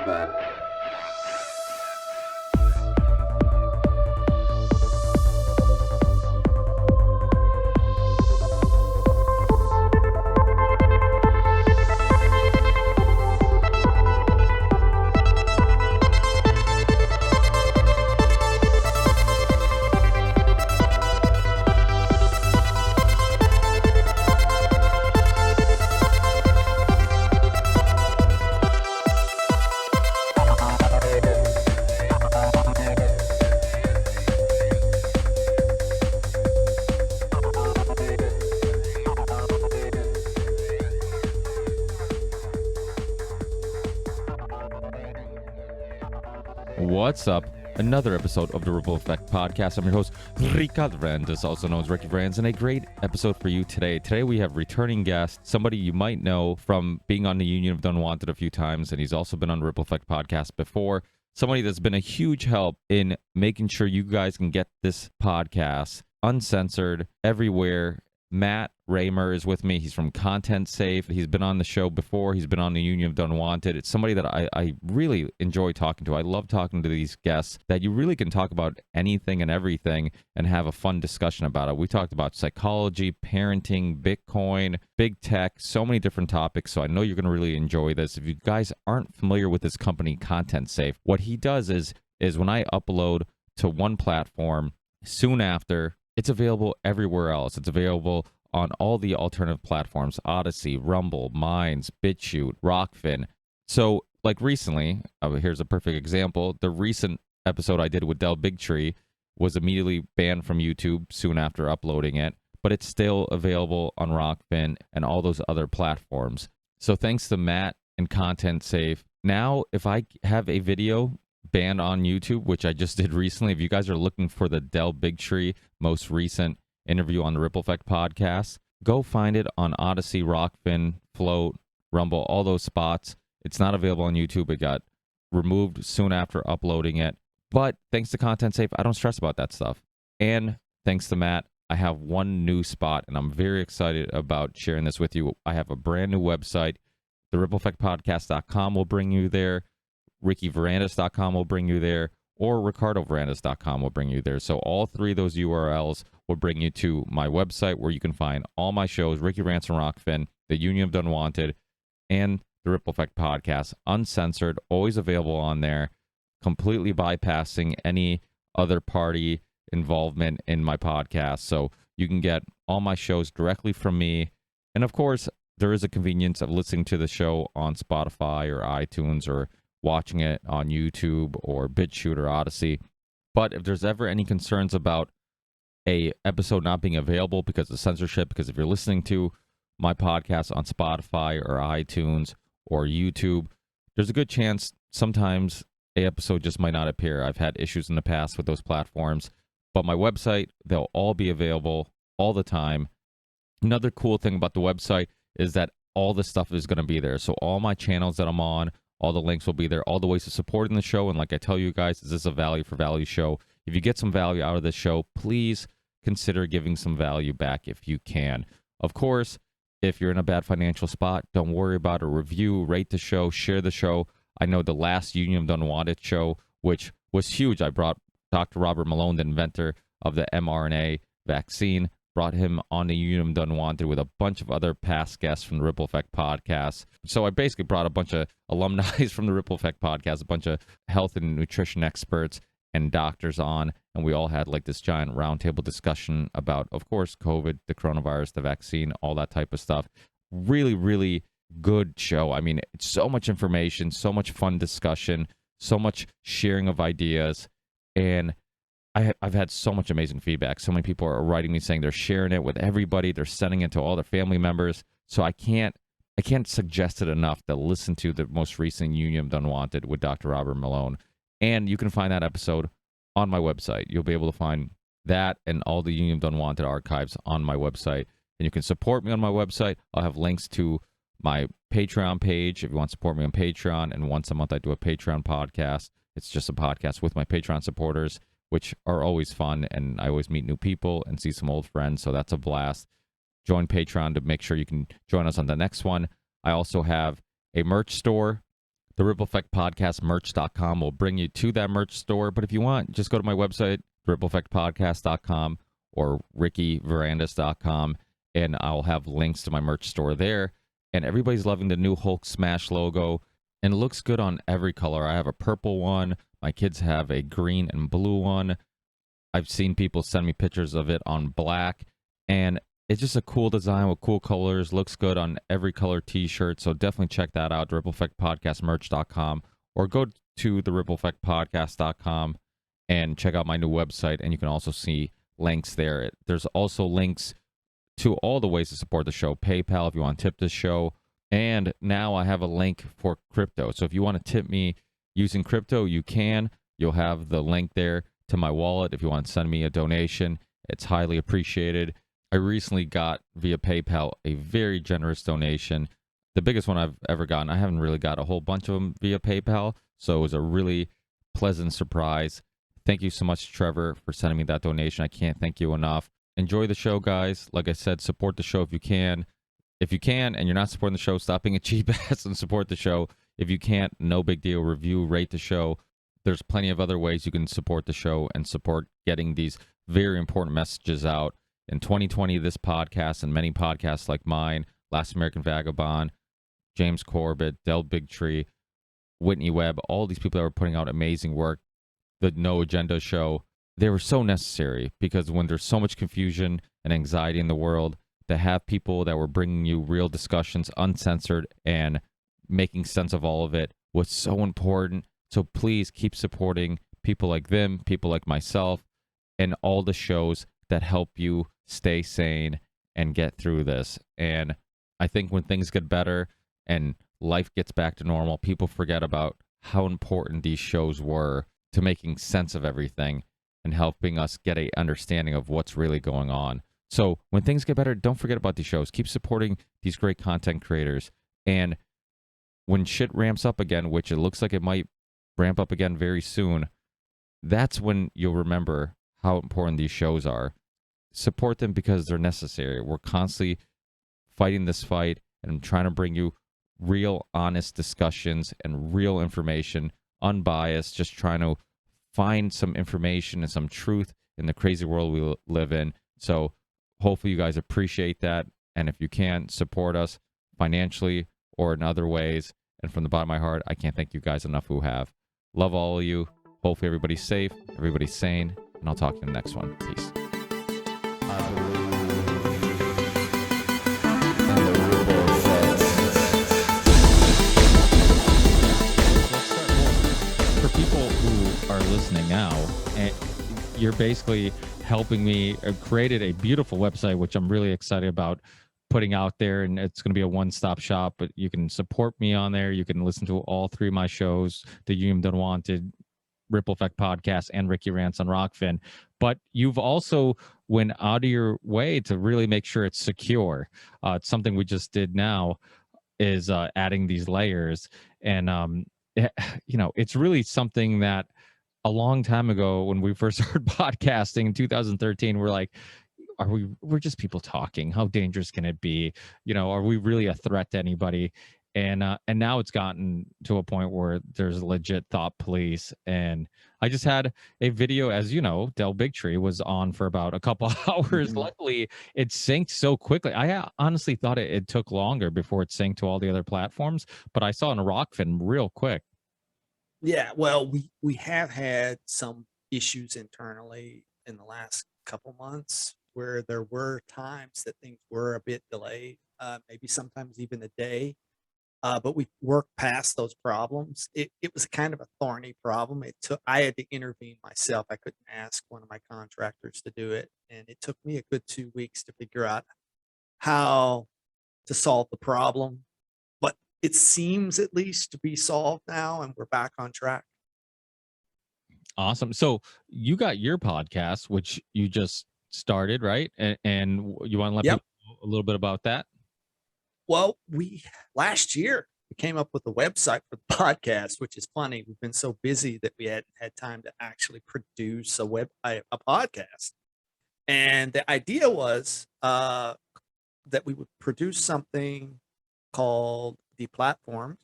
UNWANTED. What's up? Another episode of the Ripple Effect Podcast. I'm your host, Ricardo Brandes, also known as Ricky Brandes, and a great episode for you today. Today we have returning guest, somebody you might know from being on the Union of Unwanted a few times, and he's also been on the Ripple Effect Podcast before. Somebody that's been a huge help in making sure you guys can get this podcast uncensored everywhere. Matt Raymer is with me. He's from Content Safe. He's been on the show before. He's been on the Union of Unwanted. It's somebody that I really enjoy talking to. I love talking to these guests that you really can talk about anything and everything and have a fun discussion about it. We talked about psychology, parenting, BitCoin, BigTech, so many different topics. So I know you're going to really enjoy this. If you guys aren't familiar with this company, Content Safe, what he does is when I upload to one platform, soon after, it's available everywhere else. It's available on all the alternative platforms, Odyssey, Rumble, Minds, BitChute, Rockfin. So like recently, here's a perfect example. The recent episode I did with Del Bigtree was immediately banned from YouTube soon after uploading it, but it's still available on Rockfin and all those other platforms. So thanks to Matt and Content Safe. Now, if I have a video banned on YouTube, which I just did recently, if you guys are looking for the Del Bigtree most recent interview on the Ripple Effect Podcast, go find it on Odyssey, Rockfin, Float, Rumble, all those spots. It's not available on YouTube. It got removed soon after uploading it. But thanks to Content Safe, I don't stress about that stuff. And thanks to Matt, I have one new spot, and I'm very excited about sharing this with you. I have a brand new website. The RippleEffectPodcast.com will bring you there. RickyVarandas.com will bring you there, or RicardoVarandas.com will bring you there. So all three of those URLs will bring you to my website where you can find all my shows, Ricky Rants and Rockfin, the Union of Unwanted, and the Ripple Effect Podcast, uncensored, always available on there, completely bypassing any other party involvement in my podcast. So you can get all my shows directly from me. And of course, there is a convenience of listening to the show on Spotify or iTunes or watching it on YouTube or BitChute or Odyssey. But if there's ever any concerns about a episode not being available because of censorship, because if you're listening to my podcast on Spotify or iTunes or YouTube, there's a good chance sometimes a episode just might not appear. I've had issues in the past with those platforms, but my website, they'll all be available all the time. Another cool thing about the website is that all the stuff is going to be there. So all my channels that I'm on, all the links will be there, all the ways of supporting the show. And like I tell you guys, this is a value for value show. If you get some value out of this show, please consider giving some value back if you can. Of course, if you're in a bad financial spot, don't worry about a review, rate the show, share the show. I know the last Union of Unwanted show, which was huge. I brought Dr. Robert Malone, the inventor of the mRNA vaccine, brought him on the Union of Unwanted with a bunch of other past guests from the Ripple Effect Podcast. So I basically brought a bunch of alumni from the Ripple Effect Podcast, a bunch of health and nutrition experts and doctors on, and we all had like this giant roundtable discussion about, of course, COVID, the coronavirus, the vaccine, all that type of stuff. Really, really good show. I mean, it's so much information, so much fun discussion, so much sharing of ideas, and I've had so much amazing feedback. So many people are writing me saying they're sharing it with everybody. They're sending it to all their family members. So I can't suggest it enough to listen to the most recent Union of Unwanted with Dr. Robert Malone. And you can find that episode on my website. You'll be able to find that and all the Union of Unwanted archives on my website. And you can support me on my website. I'll have links to my Patreon page if you want to support me on Patreon. And once a month I do a Patreon podcast. It's just a podcast with my Patreon supporters, which are always fun, and I always meet new people and see some old friends, so that's a blast. Join Patreon to make sure you can join us on the next one. I also have a merch store. The Ripple Effect Podcast merch.com will bring you to that merch store. But if you want, just go to my website, rippleeffectpodcast.com or rickyverandas.com, and I'll have links to my merch store there. And everybody's loving the new Hulk Smash logo, and it looks good on every color. I have a purple one. My kids have a green and blue one. I've seen people send me pictures of it on black, and it's just a cool design with cool colors. Looks good on every color t-shirt, so definitely check that out, rippleeffectpodcastmerch.com, or go to the rippleeffectpodcast.com and check out my new website, and you can also see links there. There's also links to all the ways to support the show, PayPal if you want to tip the show, and now I have a link for crypto. So if you want to tip me using crypto, you can. You'll have the link there to my wallet if you want to send me a donation. It's highly appreciated. I recently got via PayPal a very generous donation, the biggest one I've ever gotten. I haven't really got a whole bunch of them via PayPal, so it was a really pleasant surprise. Thank you so much, Trevor, for sending me that donation. I can't thank you enough. Enjoy the show, guys. Like I said, support the show if you can. If you can and you're not supporting the show, stop being a cheap ass and support the show. If you can't, no big deal. Review, rate the show. There's plenty of other ways you can support the show and support getting these very important messages out. In 2020, this podcast and many podcasts like mine, Last American Vagabond, James Corbett, Del Bigtree, Whitney Webb, all these people that were putting out amazing work, the No Agenda show, they were so necessary, because when there's so much confusion and anxiety in the world, to have people that were bringing you real discussions, uncensored, and making sense of all of it was so important. So please keep supporting people like them, people like myself, and all the shows that help you stay sane and get through this. And I think when things get better and life gets back to normal, people forget about how important these shows were to making sense of everything and helping us get a understanding of what's really going on. So when things get better, don't forget about these shows. Keep supporting these great content creators. And when shit ramps up again, which it looks like it might ramp up again very soon, that's when you'll remember how important these shows are. Support them because they're necessary. We're constantly fighting this fight and trying to bring you real, honest discussions and real information, unbiased, just trying to find some information and some truth in the crazy world we live in. So hopefully you guys appreciate that. And if you can, support us financially or in other ways. And from the bottom of my heart, I can't thank you guys enough who have. Love all of you. Hopefully everybody's safe, everybody's sane, and I'll talk to you in the next one. Peace. For people who are listening now, you're basically helping me created a beautiful website, which I'm really excited about putting out there, and it's going to be a one-stop shop. But you can support me on there. You can listen to all three of my shows, the UNWANTED, Ripple Effect Podcast, and Ricky Rants on Rockfin. But you've also went out of your way to really make sure it's secure. It's something we just did now, is adding these layers. And it's really something that a long time ago, when we first started podcasting in 2013, we're like, we're just people talking. How dangerous can it be? Are we really a threat to anybody? And now it's gotten to a point where there's legit thought police. And I just had a video, as you know, Del Bigtree was on for about a couple hours. Mm-hmm. Luckily, it synced so quickly. I honestly thought it took longer before it synced to all the other platforms, but I saw in Rockfin real quick. Yeah, well, we have had some issues internally in the last couple months where there were times that things were a bit delayed, maybe sometimes even a day. But we worked past those problems. It was kind of a thorny problem. I had to intervene myself. I couldn't ask one of my contractors to do it. And it took me a good 2 weeks to figure out how to solve the problem. But it seems at least to be solved now, and we're back on track. Awesome. So you got your podcast, which you just started, right? And you want to let people know a little bit about that? Well, last year we came up with a website for the podcast, which is funny. We've been so busy that we hadn't had time to actually produce a podcast. And the idea was that we would produce something called The Platform,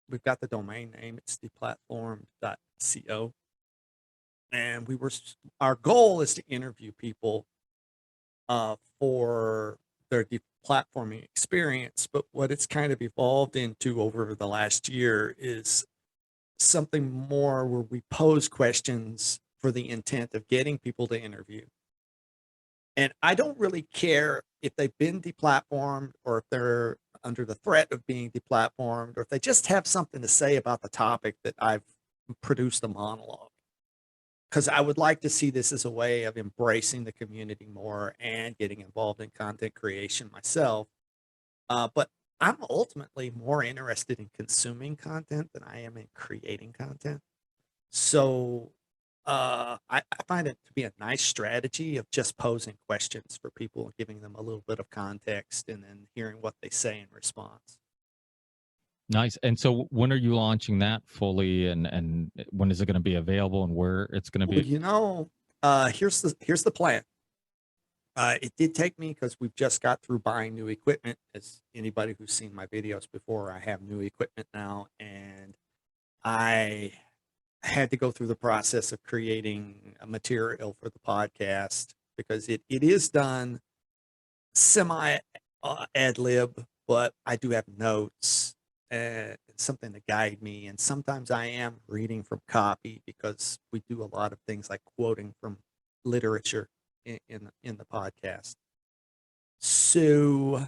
we've got the domain name. It's deplatformed.co. And our goal is to interview people for their deplatforming experience. But what it's kind of evolved into over the last year is something more where we pose questions for the intent of getting people to interview. And I don't really care if they've been deplatformed or if they're under the threat of being deplatformed or if they just have something to say about the topic that I've produced a monologue. Because I would like to see this as a way of embracing the community more and getting involved in content creation myself. But I'm ultimately more interested in consuming content than I am in creating content. So I find it to be a nice strategy of just posing questions for people and giving them a little bit of context and then hearing what they say in response. Nice. And so when are you launching that fully, and when is it going to be available, and where it's going to Well, be? here's the plan. It did take me because we've just got through buying new equipment. As anybody who's seen my videos before, I have new equipment now, and I had to go through the process of creating a material for the podcast because it is done semi ad lib, but I do have notes and something to guide me. And sometimes I am reading from copy because we do a lot of things like quoting from literature in the podcast. So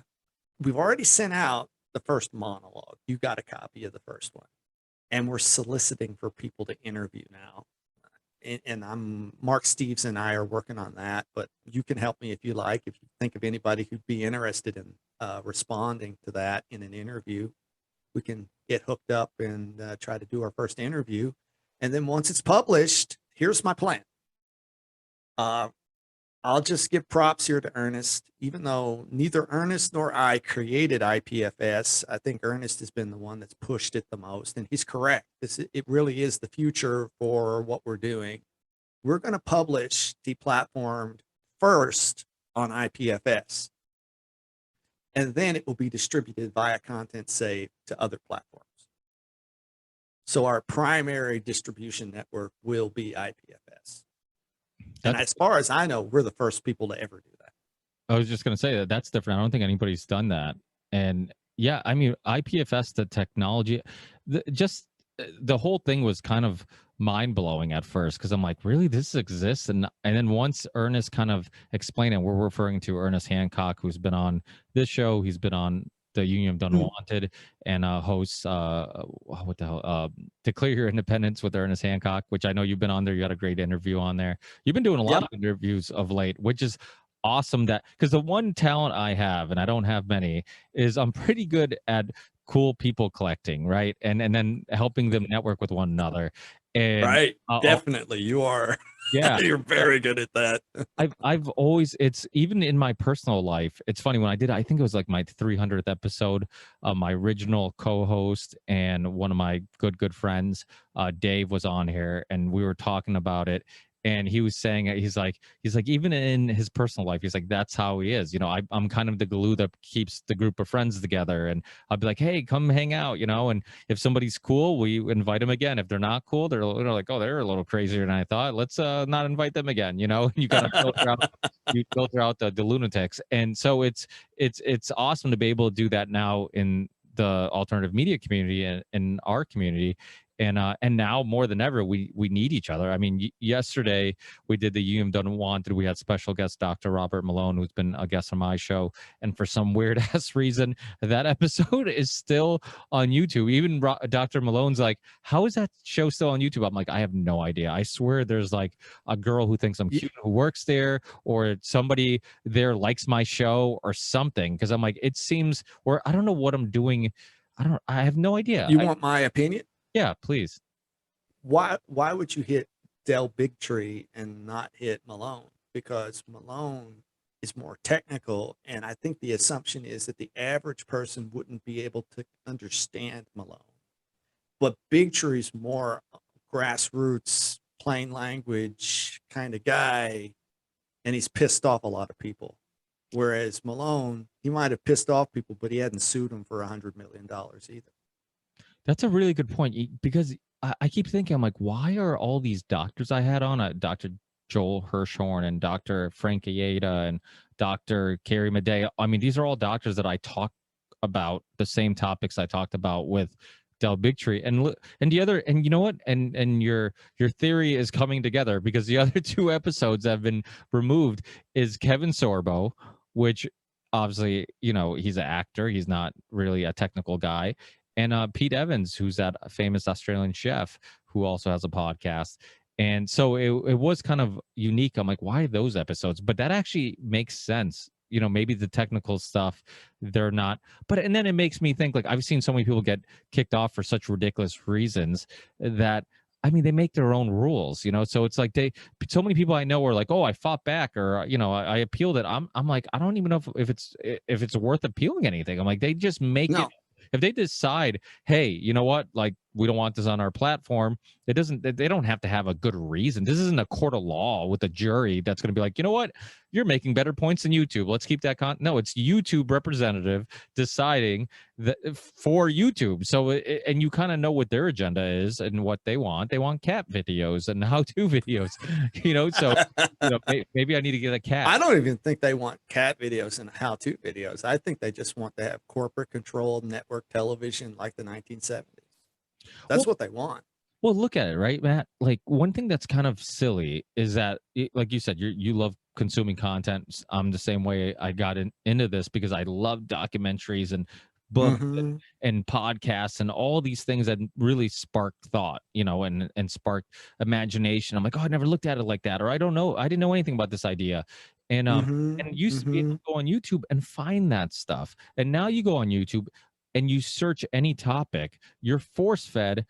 we've already sent out the first monologue. You got a copy of the first one, and we're soliciting for people to interview now. And I'm Mark Steves and I are working on that, but you can help me if you like. If you think of anybody who'd be interested in responding to that in an interview, we can get hooked up and try to do our first interview. And then once it's published, here's my plan. I'll just give props here to Ernest, even though neither Ernest nor I created IPFS. I think Ernest has been the one that's pushed it the most, and he's correct. It really is the future for what we're doing. We're going to publish deplatformed first on IPFS, and then it will be distributed via content save to other platforms. So our primary distribution network will be IPFS. And as far as I know, we're the first people to ever do that. I was just going to say that's different. I don't think anybody's done that. And yeah, I mean, IPFS, the technology, the whole thing was kind of mind blowing at first because I'm like, really, this exists? And then once Ernest kind of explained it, we're referring to Ernest Hancock, who's been on this show. He's been on the Union of Unwanted and hosts what the hell, Declare Your Independence with Ernest Hancock, which I know you've been on there. You had a great interview on there. You've been doing a lot of interviews of late, which is awesome. That because the one talent I have, and I don't have many, is I'm pretty good at cool people collecting, right? And then helping them network with one another. And right, definitely, you are. Yeah, you're very good at that. I've always, it's even in my personal life. It's funny when I think it was like my 300th episode. My original co-host and one of my good friends, Dave, was on here, and we were talking about it. And he was saying, he's like even in his personal life, he's like, that's how he is. I'm kind of the glue that keeps the group of friends together. And I'll be like, hey, come hang out, and if somebody's cool, we invite them again. If they're not cool, they're like, oh, they're a little crazier than I thought. Let's not invite them again. You got to filter out the lunatics. And so it's awesome to be able to do that now in the alternative media community and in our community. And now more than ever, we need each other. I mean, yesterday we did the UM Unwanted. We had special guest Dr. Robert Malone, who's been a guest on my show. And for some weird ass reason, that episode is still on YouTube. Even Dr. Malone's like, how is that show still on YouTube? I'm like, I have no idea. I swear there's like a girl who thinks I'm cute who works there, or somebody there likes my show or something. Because I'm like, it seems, or I don't know what I'm doing. I have no idea. You want my opinion? Yeah, please. Why would you hit Del Bigtree and not hit Malone? Because Malone is more technical, and I think the assumption is that the average person wouldn't be able to understand Malone. But Bigtree's more grassroots, plain language kind of guy, and he's pissed off a lot of people. Whereas Malone, he might have pissed off people, but he hadn't sued them for $100 million either. That's a really good point because I keep thinking, I'm like, why are all these doctors I had on, Dr. Joel Hirschhorn and Dr. Frank Ayeda and Dr. Carrie Madej? I mean, these are all doctors that I talk about the same topics I talked about with Del Bigtree, and the other, and you know what, and your theory is coming together because the other two episodes that have been removed is Kevin Sorbo, which obviously, you know, he's an actor, he's not really a technical guy, and Pete Evans, who's that famous Australian chef who also has a podcast. And so it was kind of unique. I'm like, why those episodes? But that actually makes sense. You know, maybe the technical stuff, they're not. But and then it makes me think, like, I've seen so many people get kicked off for such ridiculous reasons that, I mean, they make their own rules, you know. So it's like so many people I know are like, oh, I fought back, or you know, I appealed it. I'm like, I don't even know if it's worth appealing anything. I'm like, they just make it. No, If they decide, hey, you know what, like, we don't want this on our platform, it doesn't, they don't have to have a good reason. This isn't a court of law with a jury that's going to be like, you know what, you're making better points than YouTube, let's keep that no, it's YouTube representative deciding that for YouTube. So and you kind of know what their agenda is and what they want cat videos and how-to videos, you know. So you know, maybe I need to get a cat. I don't even think they want cat videos and how-to videos. I think they just want to have corporate controlled network television like the 1970s. That's what they want. Well, look at it, right, Matt? Like, one thing that's kind of silly is that, like you said, you love consuming content. I'm the same way. I got into this because I love documentaries and books Mm-hmm. and podcasts and all these things that really spark thought, you know, and spark imagination. I'm like, oh, I never looked at it like that, or I don't know, I didn't know anything about this idea. Mm-hmm. And used to be able Mm-hmm. to go on YouTube and find that stuff. And now you go on YouTube and you search any topic, you're force fed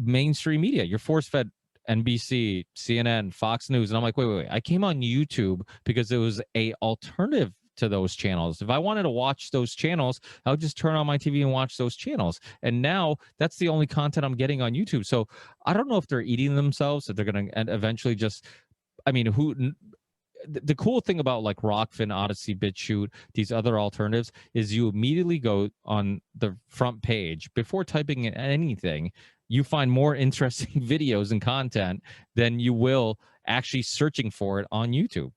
mainstream media. You're force fed NBC, CNN, Fox News. And I'm like, wait. I came on YouTube because it was a alternative to those channels. If I wanted to watch those channels, I would just turn on my TV and watch those channels. And now that's the only content I'm getting on YouTube. So I don't know if they're eating themselves, if they're going to eventually just, I mean, the cool thing about like Rockfin, Odyssey, BitChute, these other alternatives is you immediately go on the front page before typing in anything. You find more interesting videos and content than you will actually searching for it on YouTube.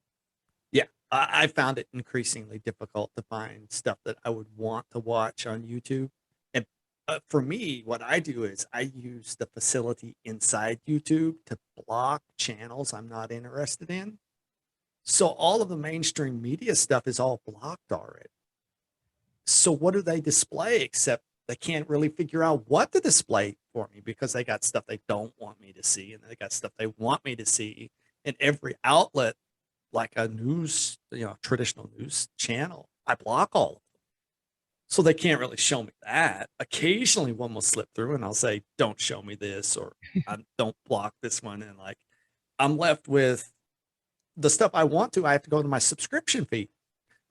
Yeah, I found it increasingly difficult to find stuff that I would want to watch on YouTube. And for me, what I do is I use the facility inside YouTube to block channels I'm not interested in. So all of the mainstream media stuff is all blocked already. So what do they display except they can't really figure out what to display for me because they got stuff they don't want me to see and they got stuff they want me to see. And every outlet, like a news, traditional news channel, I block all of them. So they can't really show me that. Occasionally one will slip through and I'll say, don't show me this, or don't block this one. And like, I'm left with the stuff I want to. I have to go to my subscription feed.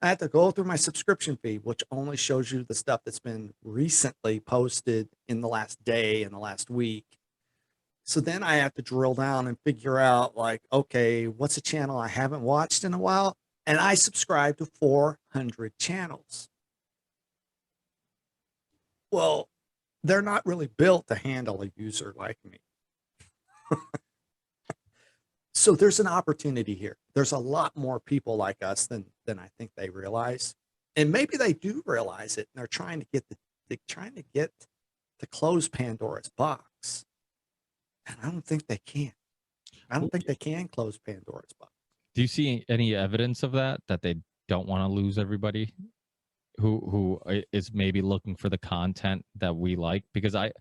I have to go through my subscription feed, which only shows you the stuff that's been recently posted in the last day, in the last week. So then I have to drill down and figure out, like, okay, what's a channel I haven't watched in a while? And I subscribe to 400 channels. Well, they're not really built to handle a user like me. So there's an opportunity here. There's a lot more people like us than I think they realize, and maybe they do realize it. And they're trying to get to close Pandora's box, and I don't think they can. I don't think they can close Pandora's box. Do you see any evidence of that they don't want to lose everybody who is maybe looking for the content that we like? Because I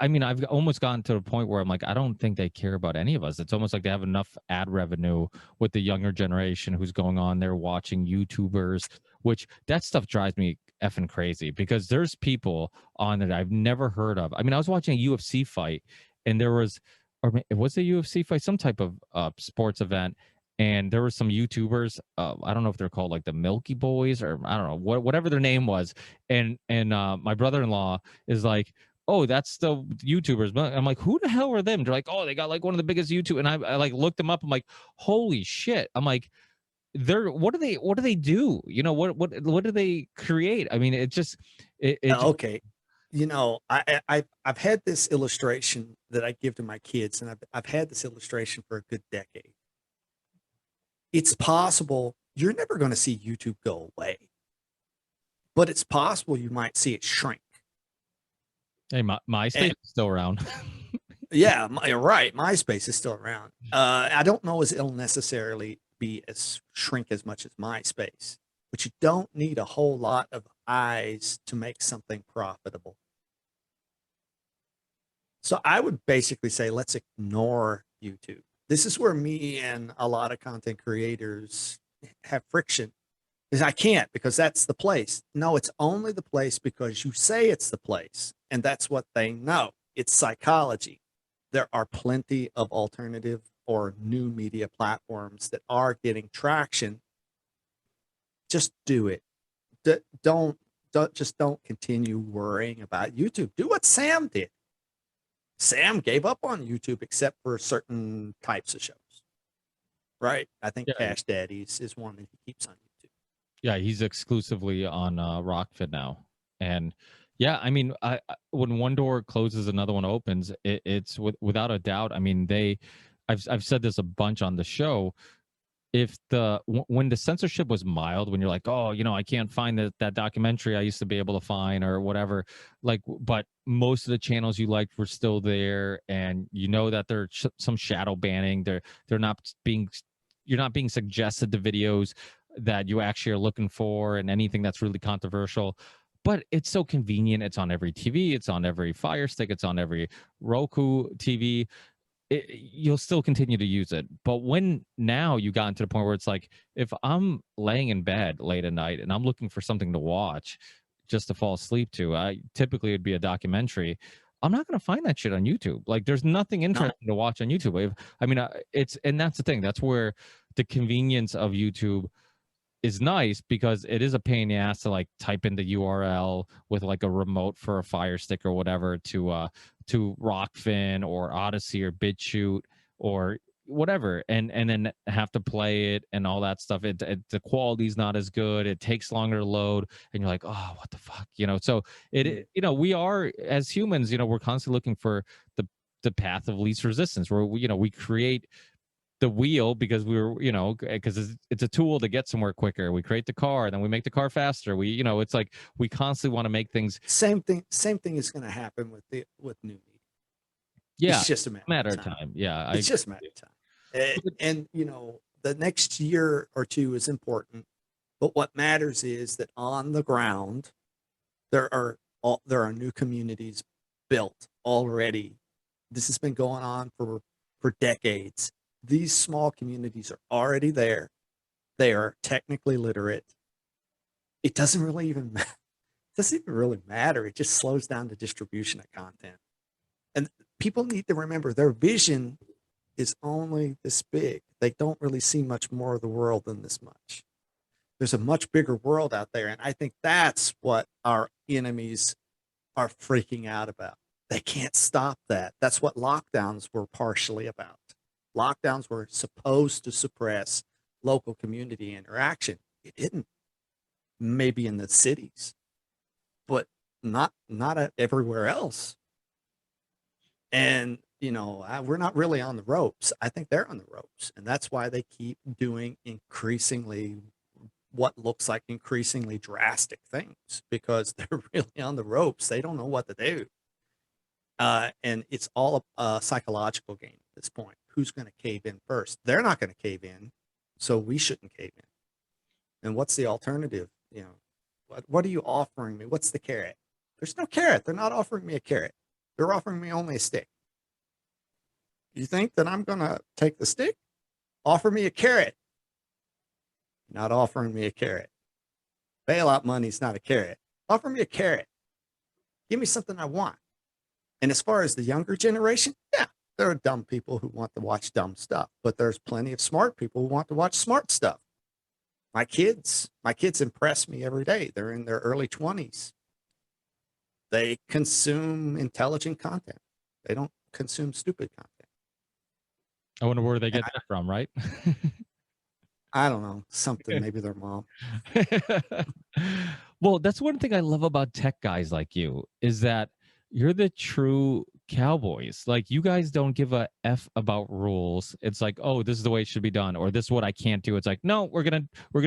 mean, I've almost gotten to a point where I'm like, I don't think they care about any of us. It's almost like they have enough ad revenue with the younger generation who's going on there watching YouTubers, which that stuff drives me effing crazy because there's people on that I've never heard of. I mean, I was watching a UFC fight and there was, or it was a UFC fight, some type of sports event, and there were some YouTubers. I don't know if they're called like the Milky Boys or I don't know whatever their name was. And my brother-in-law is like, oh, that's the YouTubers. But I'm like, who the hell are them? They're like, oh, they got like one of the biggest YouTube. And I like looked them up. I'm like, holy shit. I'm like, what do they do? You know, what do they create? I mean, it just Okay, I've had this illustration that I give to my kids, and I've had this illustration for a good decade. It's possible you're never going to see YouTube go away, but it's possible you might see it shrink. Hey, MySpace is still around. Yeah, right. MySpace is still around. I don't know as it'll necessarily be as shrink as much as MySpace, but you don't need a whole lot of eyes to make something profitable. So I would basically say, let's ignore YouTube. This is where me and a lot of content creators have friction. Is I can't because that's the place. No, it's only the place because you say it's the place, and that's what they know. It's psychology. There are plenty of alternative or new media platforms that are getting traction. Just do it. Don't continue worrying about YouTube. Do what Sam did. Sam gave up on YouTube except for certain types of shows. Right? I think Yeah. Cash Daddies is one that he keeps on YouTube. Yeah, he's exclusively on Rockfit now. And yeah, I mean, when one door closes, another one opens. It's without a doubt. I mean, I've said this a bunch on the show. If when the censorship was mild, when you're like, oh, I can't find that documentary I used to be able to find or whatever, like, but most of the channels you liked were still there, and that there's some shadow banning. They're not being, you're not being suggested the videos that you actually are looking for, and anything that's really controversial. But it's so convenient. It's on every TV. It's on every Fire Stick. It's on every Roku TV. You'll still continue to use it. But when now you got into the point where it's like, if I'm laying in bed late at night and I'm looking for something to watch just to fall asleep to, typically it'd be a documentary. I'm not going to find that shit on YouTube. Like, there's nothing interesting to watch on YouTube. I mean, and that's the thing. That's where the convenience of YouTube is nice, because it is a pain in the ass to like type in the URL with like a remote for a Fire Stick or whatever to Rockfin or Odyssey or BitChute or whatever, and then have to play it and all that stuff. The quality's not as good. It takes longer to load, and you're like, oh, what the fuck, So we are, as humans, we're constantly looking for the path of least resistance, where we create the wheel because we were, because it's a tool to get somewhere quicker. We create the car, then we make the car faster. It's like we constantly want to make things. Same thing is going to happen with new media. Yeah, it's just a matter of time. Yeah, it's just a matter of time. And the next year or two is important, but what matters is that on the ground, there are new communities built already. This has been going on for decades. These small communities are already there. They are technically literate. It doesn't really even matter. It doesn't even really matter. It just slows down the distribution of content. And people need to remember their vision is only this big. They don't really see much more of the world than this much. There's a much bigger world out there. And I think that's what our enemies are freaking out about. They can't stop that. That's what lockdowns were partially about. Lockdowns were supposed to suppress local community interaction. It didn't. Maybe in the cities, but not everywhere else. And we're not really on the ropes. I think they're on the ropes, and that's why they keep doing what looks like increasingly drastic things, because they're really on the ropes. They don't know what to do. And it's all a psychological game at this point. Who's going to cave in first? They're not going to cave in, so we shouldn't cave in. And what's the alternative? What are you offering me? What's the carrot? There's no carrot. They're not offering me a carrot. They're offering me only a stick. You think that I'm going to take the stick? Offer me a carrot. Not offering me a carrot. Bailout money's not a carrot. Offer me a carrot. Give me something I want. And as far as the younger generation, yeah, there are dumb people who want to watch dumb stuff, but there's plenty of smart people who want to watch smart stuff. My kids impress me every day. They're in their early 20s. They consume intelligent content. They don't consume stupid content. I wonder where they get that from, right? I don't know. Something, maybe their mom. Well, that's one thing I love about tech guys like you is that you're the true cowboys. Like you guys don't give a f about rules. It's like, oh, this is the way it should be done, or this is what I can't do. It's like, no, we're gonna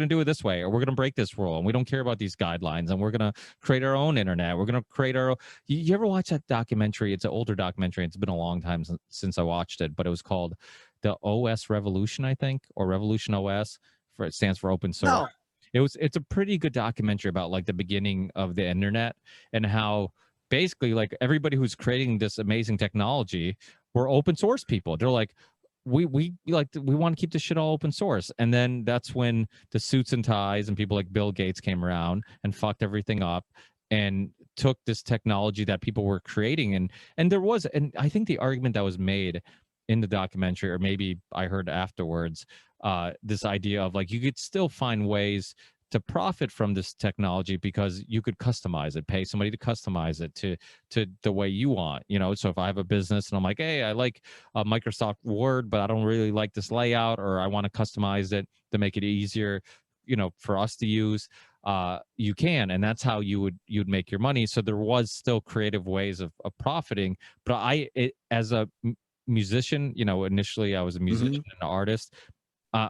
do it this way, or we're gonna break this rule, and we don't care about these guidelines, and we're gonna create our own internet. We're gonna create our. You ever watch that documentary? It's an older documentary. It's been a long time since I watched it, but it was called the OS Revolution, I think, or Revolution OS. For it stands for open source. No. It's a pretty good documentary about like the beginning of the internet and how basically like everybody who's creating this amazing technology were open source people. They're like, we want to keep this shit all open source. And then that's when the suits and ties and people like Bill Gates came around and fucked everything up and took this technology that people were creating. And there was, and I think the argument that was made in the documentary, or maybe I heard afterwards, this idea of like you could still find ways to profit from this technology because you could customize it, pay somebody to customize it to the way you want. You know, so if I have a business and I'm like, hey, I like Microsoft Word, but I don't really like this layout, or I want to customize it to make it easier, you know, for us to use. You can, and that's how you'd make your money. So there was still creative ways of profiting. But as a musician, you know, initially I was a musician and an artist. Uh,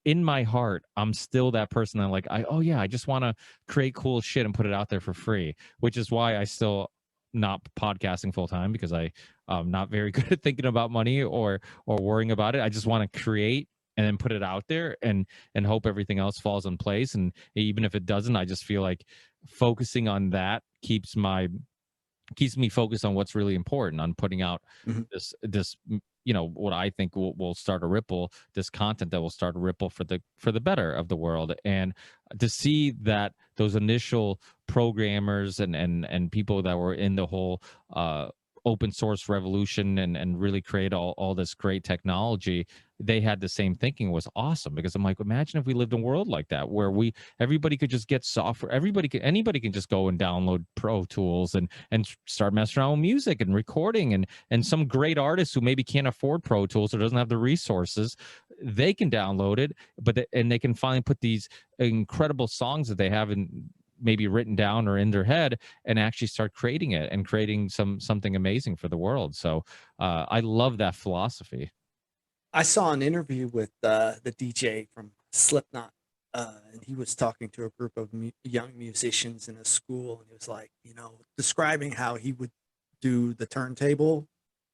in my heart, I'm still that person that like, oh yeah, I just want to create cool shit and put it out there for free, which is why I still not podcasting full time, because I'm not very good at thinking about money or worrying about it. I just want to create and then put it out there and hope everything else falls in place. And even if it doesn't, I just feel like focusing on that keeps me focused on what's really important, on putting out Mhm. this you know, what I think will start a ripple, this content that will start a ripple for the better of the world. And to see that those initial programmers and people that were in the whole open source revolution and really create all this great technology, they had the same thinking, was awesome. Because I'm like, imagine if we lived in a world like that where everybody could just get software, anybody can just go and download Pro Tools and start messing around with music and recording, and some great artists who maybe can't afford Pro Tools or doesn't have the resources, they can download it, and they can finally put these incredible songs that they have in maybe written down or in their head and actually start creating it and creating something amazing for the world. So I love that philosophy. I saw an interview with the DJ from Slipknot, and he was talking to a group of young musicians in a school, and he was like, you know, describing how he would do the turntable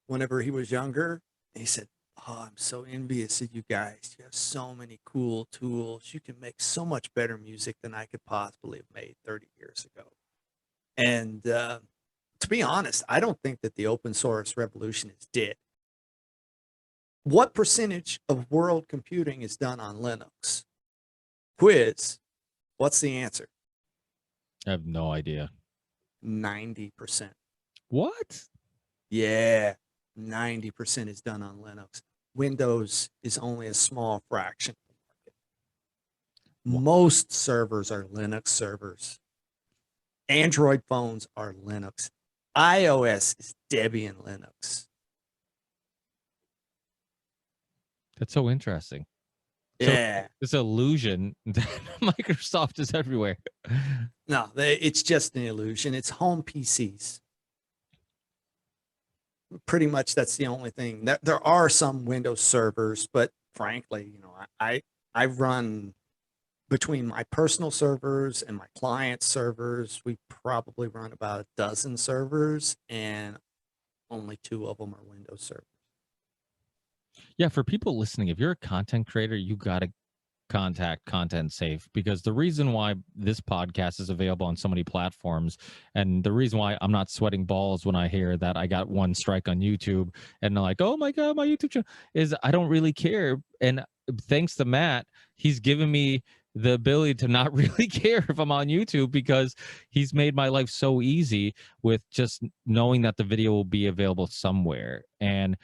whenever he was younger. And he said, "Oh, I'm so envious of you guys. You have so many cool tools. You can make so much better music than I could possibly have made 30 years ago." And to be honest, I don't think that the open source revolution is dead. What percentage of world computing is done on Linux? Quiz. What's the answer? I have no idea. 90%. What? Yeah, 90% is done on Linux. Windows is only a small fraction. Most servers are Linux servers. Android phones are Linux. iOS is Debian Linux. That's so interesting. Yeah. So this illusion that Microsoft is everywhere. No, it's just an illusion. It's home PCs. Pretty much that's the only thing. There are some Windows servers, but frankly, you know, I run between my personal servers and my client servers, we probably run about a dozen servers, and only 2 of them are Windows servers. Yeah, for people listening, if you're a content creator, you got to contact Content Safe, because the reason why this podcast is available on so many platforms, and the reason why I'm not sweating balls when I hear that I got one strike on YouTube and they're like, oh my God, my YouTube channel, is I don't really care. And thanks to Matt, he's given me the ability to not really care if I'm on YouTube, because he's made my life so easy with just knowing that the video will be available somewhere. And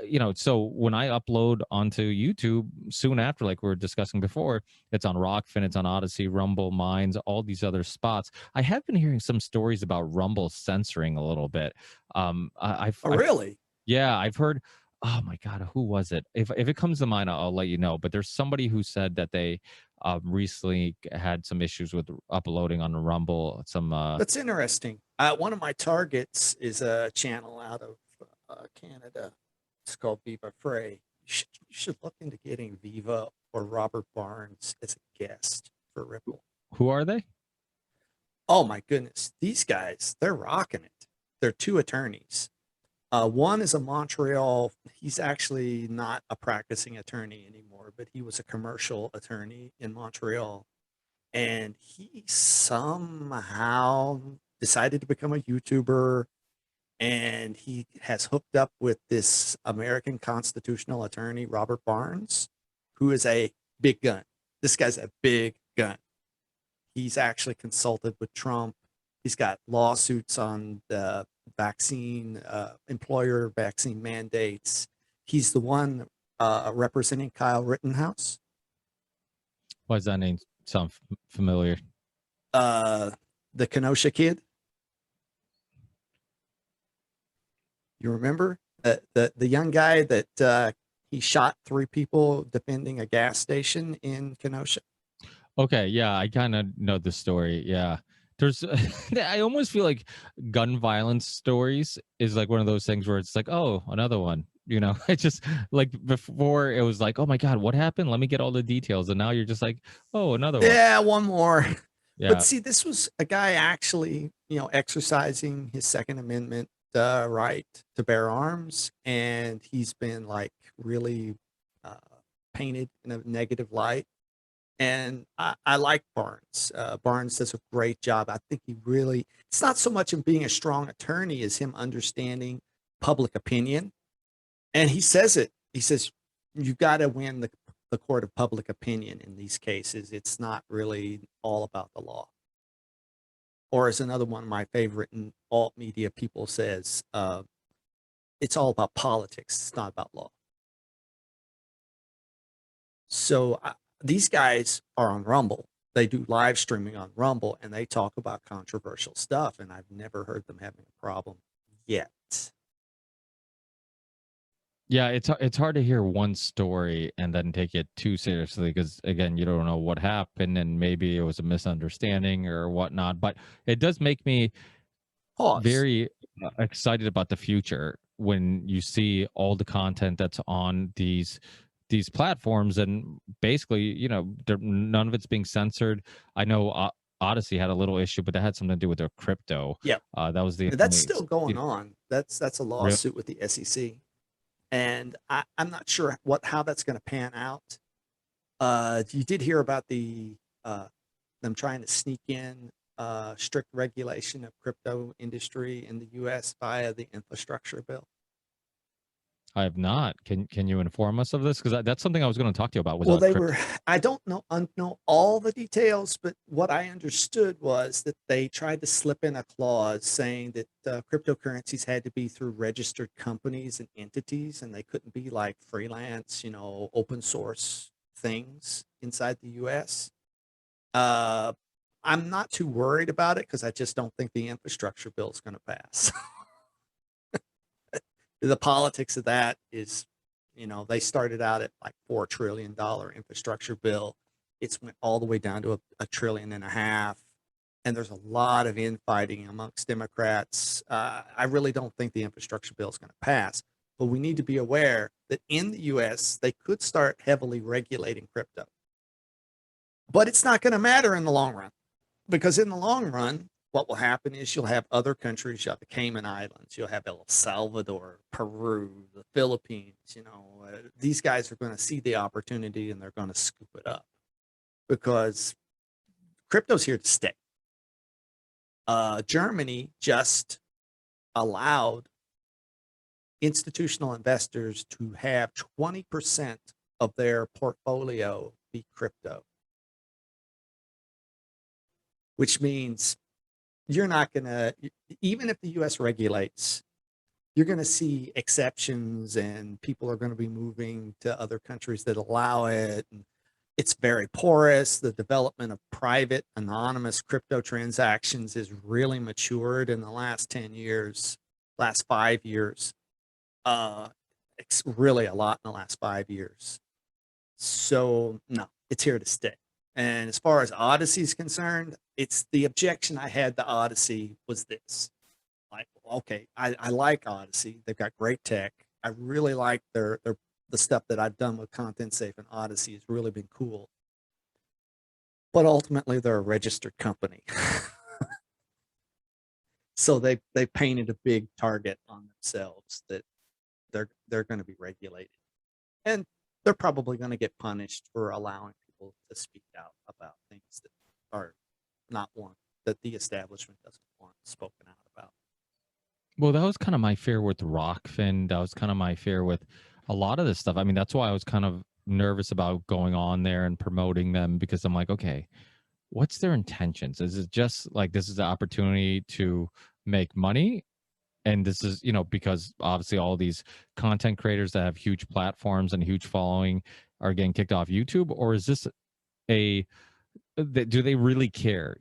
you know, so when I upload onto YouTube soon after, like we were discussing before, it's on Rockfin, it's on Odyssey, Rumble, Minds, all these other spots. I have been hearing some stories about Rumble censoring a little bit. Oh, really? Yeah, I've heard. Oh my God, who was it? If it comes to mind, I'll let you know. But there's somebody who said that they recently had some issues with uploading on Rumble. Some That's interesting. One of my targets is a channel out of Canada. It's called Viva Frey. You should look into getting Viva or Robert Barnes as a guest for Ripple. who are they? Oh my goodness, these guys, they're rocking it. They're two attorneys. One is a Montreal. He's actually not a practicing attorney anymore, but he was a commercial attorney in Montreal. And he somehow decided to become a YouTuber. And he has hooked up with this American constitutional attorney, Robert Barnes, who is a big gun. This guy's a big gun. He's actually consulted with Trump. He's got lawsuits on the vaccine, employer vaccine mandates. He's the one representing Kyle Rittenhouse. Why does that name sound familiar? The Kenosha kid. You remember the young guy that he shot 3 people defending a gas station in Kenosha? Okay, yeah, I kind of know the story. Yeah. There's I almost feel like gun violence stories is like one of those things where it's like, oh, another one. It just like before it was like, oh my God, what happened? Let me get all the details. And now you're just like, oh, another one. Yeah, one more. But Yeah. see, this was a guy actually, exercising his Second Amendment right to bear arms, and he's been like really uh, painted in a negative light. And I like Barnes. Barnes does a great job. I think it's not so much him being a strong attorney as him understanding public opinion. And he says it. He says, you got to win the court of public opinion in these cases. It's not really all about the law. Or as another one of my favorite in alt media people says, it's all about politics. It's not about law. So these guys are on Rumble. They do live streaming on Rumble, and they talk about controversial stuff. And I've never heard them having a problem yet. Yeah, it's hard to hear one story and then take it too seriously because again, you don't know what happened and maybe it was a misunderstanding or whatnot. But it does make me Pause. very excited about the future when you see all the content that's on these platforms and basically, none of it's being censored. I know Odyssey had a little issue, but that had something to do with their crypto. Yeah, That was the that's only still going on. That's a real. lawsuit with the SEC, and I'm not sure how that's going to pan out. You did hear about them trying to sneak in strict regulation of crypto industry in the U.S. via the infrastructure bill. I have not. Can you inform us of this? Because that's something I was going to talk to you about. Was Well, they crypto. were. I don't know all the details, but what I understood was that they tried to slip in a clause saying that cryptocurrencies had to be through registered companies and entities, and they couldn't be like freelance, open source things inside the U.S. I'm not too worried about it because I just don't think the infrastructure bill is going to pass. The politics of that is, they started out at like $4 trillion infrastructure bill. It's went all the way down to $1.5 trillion. And there's a lot of infighting amongst Democrats. I really don't think the infrastructure bill is going to pass, but we need to be aware that in the US, they could start heavily regulating crypto. But it's not going to matter in the long run, because in the long run, what will happen is you'll have other countries. You'll have the Cayman Islands, you'll have El Salvador, Peru, the Philippines. These guys are going to see the opportunity and they're going to scoop it up because crypto's here to stay. Germany just allowed institutional investors to have 20% of their portfolio be crypto, which means you're not going to, even if the US regulates, you're going to see exceptions and people are going to be moving to other countries that allow it. And it's very porous. The development of private anonymous crypto transactions is really matured in the last 10 years, last 5 years. It's really a lot in the last 5 years. So no, it's here to stay. And as far as Odyssey is concerned, it's the objection I had to Odyssey was this. Like, okay, I like Odyssey. They've got great tech. I really like the stuff that I've done with Content Safe and Odyssey has really been cool. But ultimately, they're a registered company. So they painted a big target on themselves that they're going to be regulated, and they're probably going to get punished for allowing people to speak out about things that are not one that the establishment doesn't want spoken out about. Well, that was kind of my fear with Rockfin. That was kind of my fear with a lot of this stuff. I mean, that's why I was kind of nervous about going on there and promoting them, because I'm like, okay, what's their intentions? Is it just like this is the opportunity to make money? And this is, because obviously all these content creators that have huge platforms and huge following are getting kicked off YouTube? Or is this a do they really care,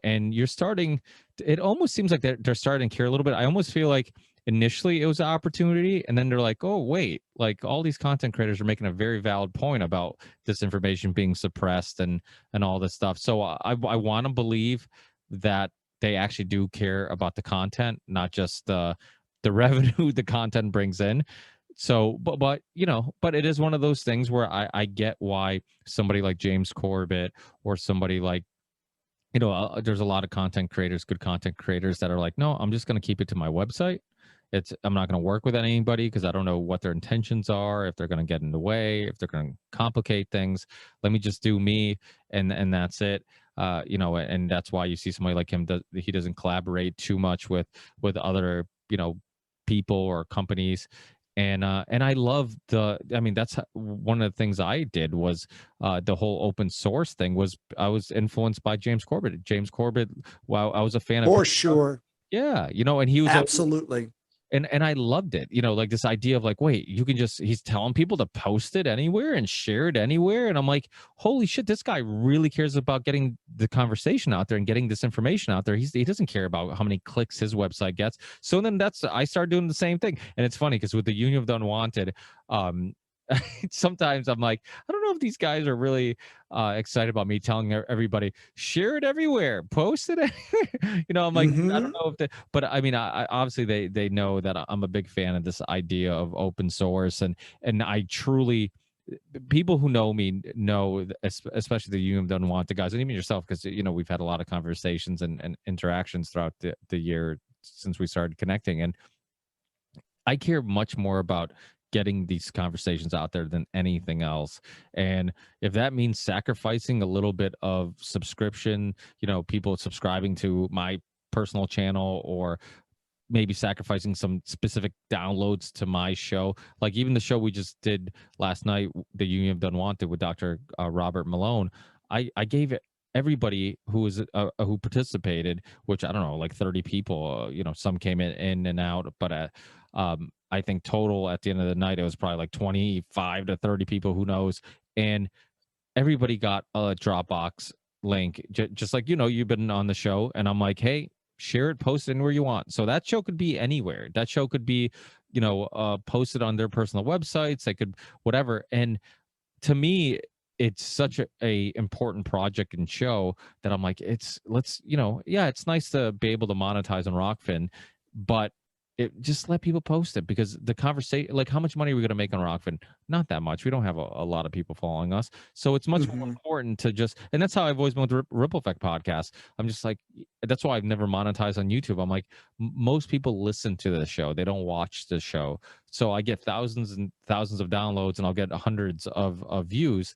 and you're starting, it almost seems like they're starting to care a little bit. I almost feel like initially it was an opportunity, and then they're like, oh wait, like all these content creators are making a very valid point about this information being suppressed and all this stuff. So I want to believe that they actually do care about the content, not just the revenue the content brings in. So but it is one of those things where I get why somebody like James Corbett, or somebody like, there's a lot of content creators, good content creators, that are like, no, I'm just going to keep it to my website. I'm not going to work with anybody because I don't know what their intentions are, if they're going to get in the way, if they're going to complicate things. Let me just do me, and that's it. And that's why you see somebody like him, he doesn't collaborate too much with other, people or companies. And I love that's one of the things I did was the whole open source thing. Was I was influenced by James Corbett. James Corbett, wow, I was a fan of For his stuff. sure. Yeah, and he was Absolutely. and I loved it. Like this idea of like, wait, you can just, he's telling people to post it anywhere and share it anywhere. And I'm like, holy shit, this guy really cares about getting the conversation out there and getting this information out there. He doesn't care about how many clicks his website gets. So then I started doing the same thing. And it's funny because with the Union of the Unwanted, sometimes I'm like, I don't know if these guys are really excited about me telling everybody, share it everywhere, post it anywhere. I'm like, I don't know if they, but I mean, I obviously they know that I'm a big fan of this idea of open source, and I truly, people who know me know, especially the You Don't Want the guys, and even yourself, because we've had a lot of conversations and interactions throughout the year since we started connecting, and I care much more about getting these conversations out there than anything else. And if that means sacrificing a little bit of subscription, people subscribing to my personal channel, or maybe sacrificing some specific downloads to my show, like even the show we just did last night, the Union of Unwanted with Dr. Robert Malone, I gave it everybody who participated, which I don't know, like 30 people, some came in and out, but I think total at the end of the night it was probably like 25 to 30 people, who knows. And everybody got a Dropbox link, just like, you've been on the show, and I'm like, hey, share it, post it anywhere you want. So that show could be anywhere. That show could be, posted on their personal websites. They could, whatever. And to me, it's such a important project and show that I'm like, yeah, it's nice to be able to monetize on Rockfin, but just let people post it, because the conversation, like, how much money are we going to make on Rockfin? Not that much. We don't have a lot of people following us, so it's much more important to just, and that's how I've always been with the Ripple Effect podcast. I'm just like, that's why I've never monetized on YouTube. I'm like, most people listen to the show, they don't watch the show. So I get thousands and thousands of downloads, and I'll get hundreds of views.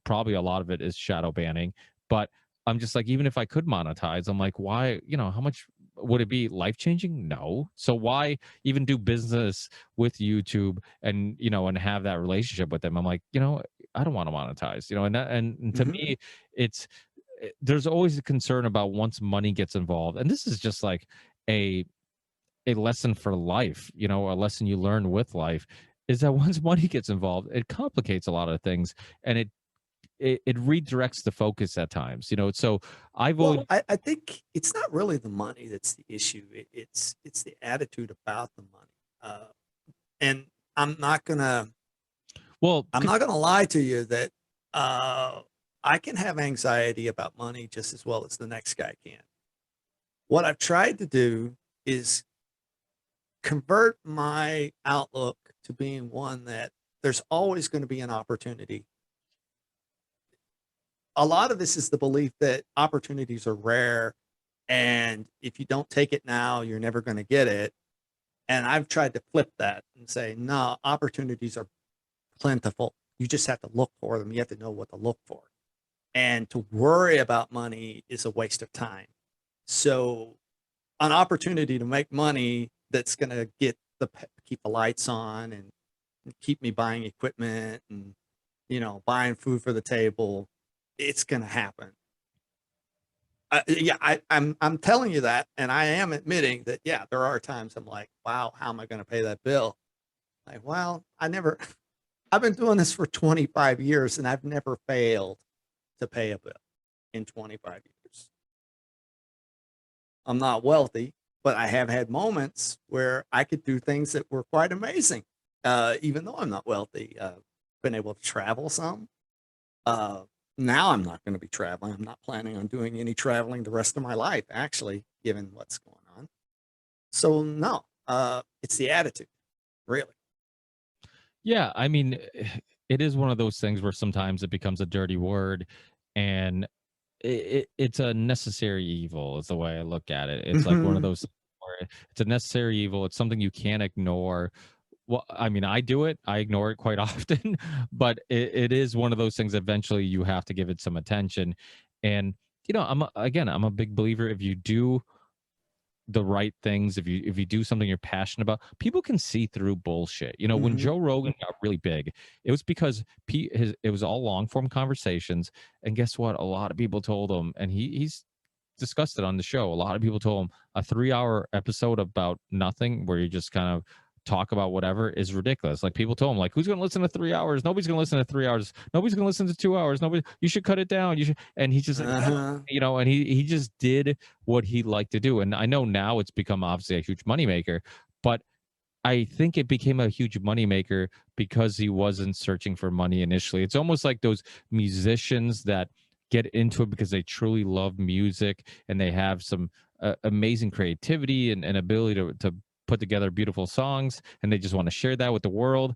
Probably a lot of it is shadow banning, but I'm just like, even if I could monetize, I'm like, why? How much would it be life changing? No. So why even do business with YouTube and have that relationship with them? I'm like, I don't want to monetize, and to me, it's there's always a concern about once money gets involved, and this is just like a lesson for life, a lesson you learn with life, is that once money gets involved, it complicates a lot of things, and it redirects the focus at times, so I've always, Well, I think it's not really the money that's the issue. It's the attitude about the money. And I'm not gonna well, I'm not gonna lie to you that uh, I can have anxiety about money just as well as the next guy can. What I've tried to do is convert my outlook to being one that there's always going to be an opportunity. A lot of this is the belief that opportunities are rare, and if you don't take it now, you're never going to get it. And I've tried to flip that and say, no, opportunities are plentiful. You just have to look for them. You have to know what to look for. And to worry about money is a waste of time. So an opportunity to make money that's going to keep the lights on and keep me buying equipment and, buying food for the table, it's going to happen. Yeah, I'm telling you that, and I am admitting that. Yeah, there are times I'm like, wow, how am I going to pay that bill? Like, well, I've been doing this for 25 years, and I've never failed to pay a bill in 25 years. I'm not wealthy, but I have had moments where I could do things that were quite amazing, even though I'm not wealthy. Been able to travel some. Uh, Now I'm not going to be traveling. I'm not planning on doing any traveling the rest of my life, actually, given what's going on. So no, it's the attitude, really. Yeah, I mean, it is one of those things where sometimes it becomes a dirty word, and it's a necessary evil is the way I look at it. It's like one of Hmm. those where it's a necessary evil. It's something you can't ignore. Well, I mean, I do it. I ignore it quite often, but it is one of those things. Eventually, you have to give it some attention. And I'm a big believer. If you do the right things, if you do something you're passionate about, people can see through bullshit. When Hmm. Joe Rogan got really big, it was because it was all long form conversations, and guess what? A lot of people told him, and he's discussed it on the show. A lot of people told him a 3-hour episode about nothing, where you just kind of talk about whatever, is ridiculous. Like, people told him, like, who's going to listen to 3 hours? Nobody's going to listen to 3 hours. Nobody's going to listen to 2 hours. Nobody. You should cut it down. You should. And he's just like, "Ah," Uh-huh. and he just did what he liked to do. And I know now it's become obviously a huge moneymaker, but I think it became a huge moneymaker because he wasn't searching for money initially. It's almost like those musicians that get into it because they truly love music, and they have some amazing creativity and ability to put together beautiful songs, and they just want to share that with the world.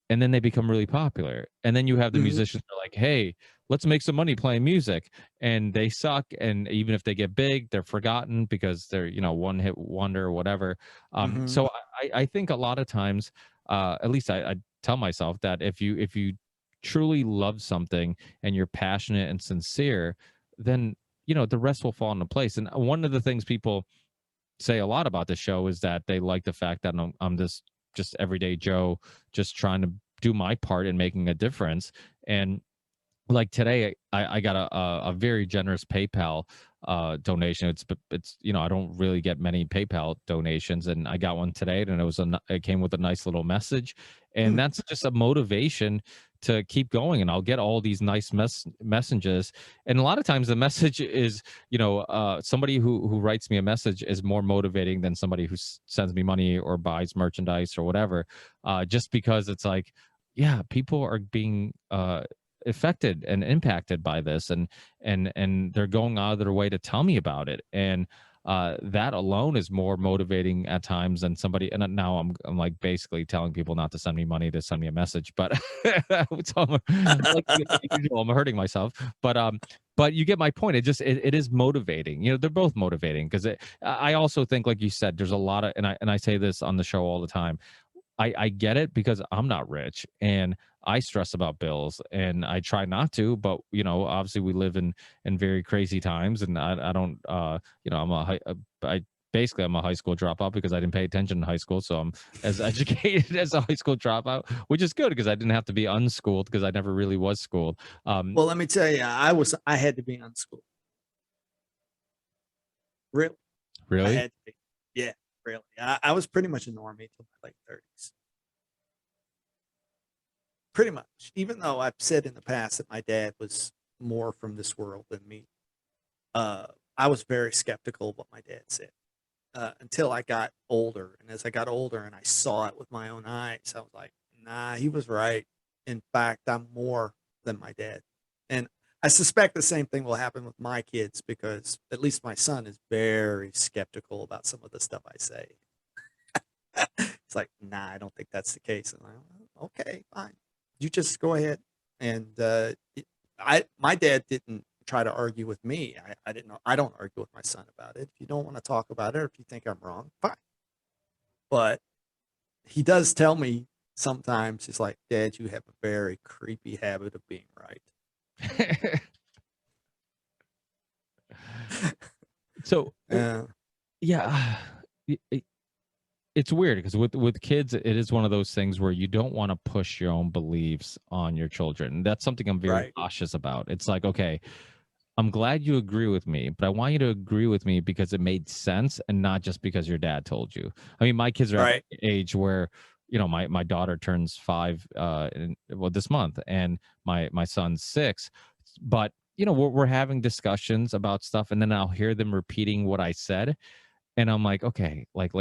And then they become really popular. And then you have the Hmm. musicians that are like, hey, let's make some money playing music. And they suck. And even if they get big, they're forgotten because they're, one hit wonder or whatever. Hmm. So I think a lot of times, at least I tell myself that if you truly love something and you're passionate and sincere, then the rest will fall into place. And one of the things people say a lot about the show is that they like the fact that I'm this just everyday Joe, just trying to do my part in making a difference. And like today, I got a very generous PayPal donation. It's I don't really get many PayPal donations, and I got one today, and it came with a nice little message, and that's just a motivation to keep going. And I'll get all these nice messages, and a lot of times the message is somebody who writes me a message is more motivating than somebody who sends me money or buys merchandise or whatever, just because it's like, yeah, people are being affected and impacted by this, and they're going out of their way to tell me about it. And that alone is more motivating at times than somebody. And now I'm like basically telling people not to send me money, to send me a message, but so like usual, I'm hurting myself. But you get my point. It is motivating. They're both motivating, because I also think, like you said, there's a lot of, and I say this on the show all the time, I get it, because I'm not rich, and I stress about bills, and I try not to, but obviously we live in very crazy times, and I don't I basically I'm a high school dropout because I didn't pay attention in high school, so I'm as educated as a high school dropout, which is good because I didn't have to be unschooled, because I never really was schooled. Well, let me tell you, I had to be unschooled. Really, I Really? had to be. Yeah, really. I was pretty much a normie till my late 30s. Pretty much. Even though I've said in the past that my dad was more from this world than me, uh, I was very skeptical of what my dad said, until I got older. And as I got older and I saw it with my own eyes, I was like, nah, he was right. In fact, I'm more than my dad. And I suspect the same thing will happen with my kids because at least my son is very skeptical about some of the stuff I say. It's like, nah, I don't think that's the case. And I'm okay, fine. You just go ahead. And my dad didn't try to argue with me. I didn't know. I don't argue with my son about it. If you don't want to talk about it, or if you think I'm wrong, fine. But he does tell me sometimes, he's like, Dad, you have a very creepy habit of being right. So yeah, it's weird because with kids, it is one of those things where you don't want to push your own beliefs on your children. That's something I'm very cautious about. It's like, okay, I'm glad you agree with me, but I want you to agree with me because it made sense and not just because your dad told you. I mean, my kids are at the age where, you know, my daughter turns 5 this month, and my son's 6. But, you know, we're having discussions about stuff, and then I'll hear them repeating what I said. And I'm like, okay, let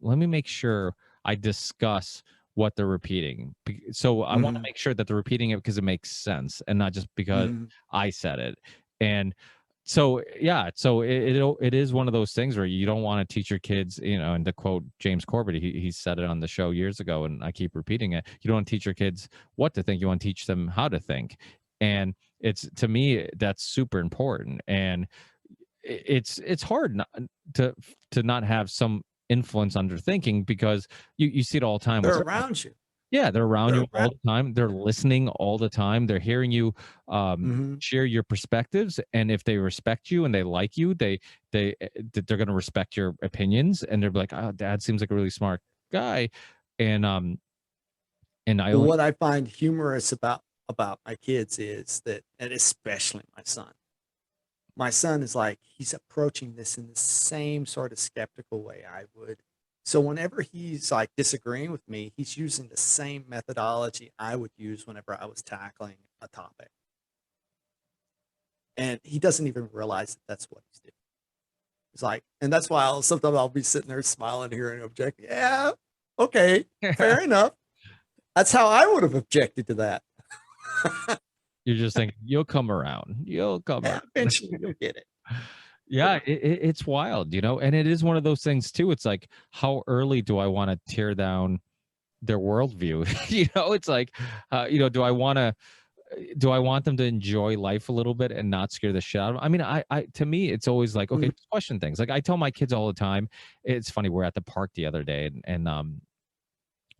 me make sure I discuss what they're repeating. So I want to make sure that they're repeating it because it makes sense and not just because I said it. And so yeah, so it is one of those things where you don't want to teach your kids, you know, and to quote James Corbett, he said it on the show years ago, and I keep repeating it. You don't want to teach your kids what to think, you want to teach them how to think. And it's, to me, that's super important. And it's hard not to not have some influence on their thinking, because you see it all the time. They're around you. Yeah, they're around you all the time. They're listening all the time. They're hearing you share your perspectives, and if they respect you and they like you, they're going to respect your opinions, and they're like, "Oh, Dad seems like a really smart guy." And what I find humorous about my kids is that, and especially my son. My son is like, he's approaching this in the same sort of skeptical way I would. So whenever he's like disagreeing with me, he's using the same methodology I would use whenever I was tackling a topic. And he doesn't even realize that that's what he's doing. He's like, and that's why sometimes I'll be sitting there smiling here and object. Yeah, okay, fair enough. That's how I would have objected to that. You're just thinking, you'll come around. You'll come around. Eventually you'll get it. Yeah, it's wild, you know, and it is one of those things too. It's like, how early do I want to tear down their worldview? You know, it's like, you know, do I want them to enjoy life a little bit and not scare the shit out of them? I mean, I to me, it's always like, okay, just question things. Like I tell my kids all the time. It's funny. We're at the park the other day, and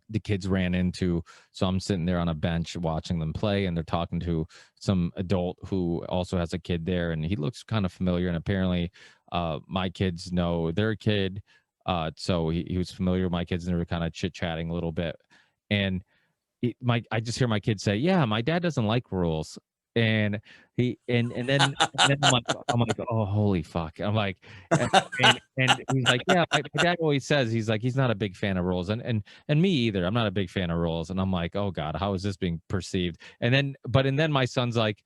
the kids ran into, so I'm sitting there on a bench watching them play, and they're talking to some adult who also has a kid there, and he looks kind of familiar, and apparently my kids know their kid, so he was familiar with my kids, and they were kind of chit-chatting a little bit. And I just hear my kid say, yeah, my dad doesn't like rules. And then I'm like, oh, holy fuck. I'm like, and he's like, yeah, my dad always says, he's like, he's not a big fan of rules, and me either. I'm not a big fan of rules. And I'm like, oh God, how is this being perceived? And then my son's like,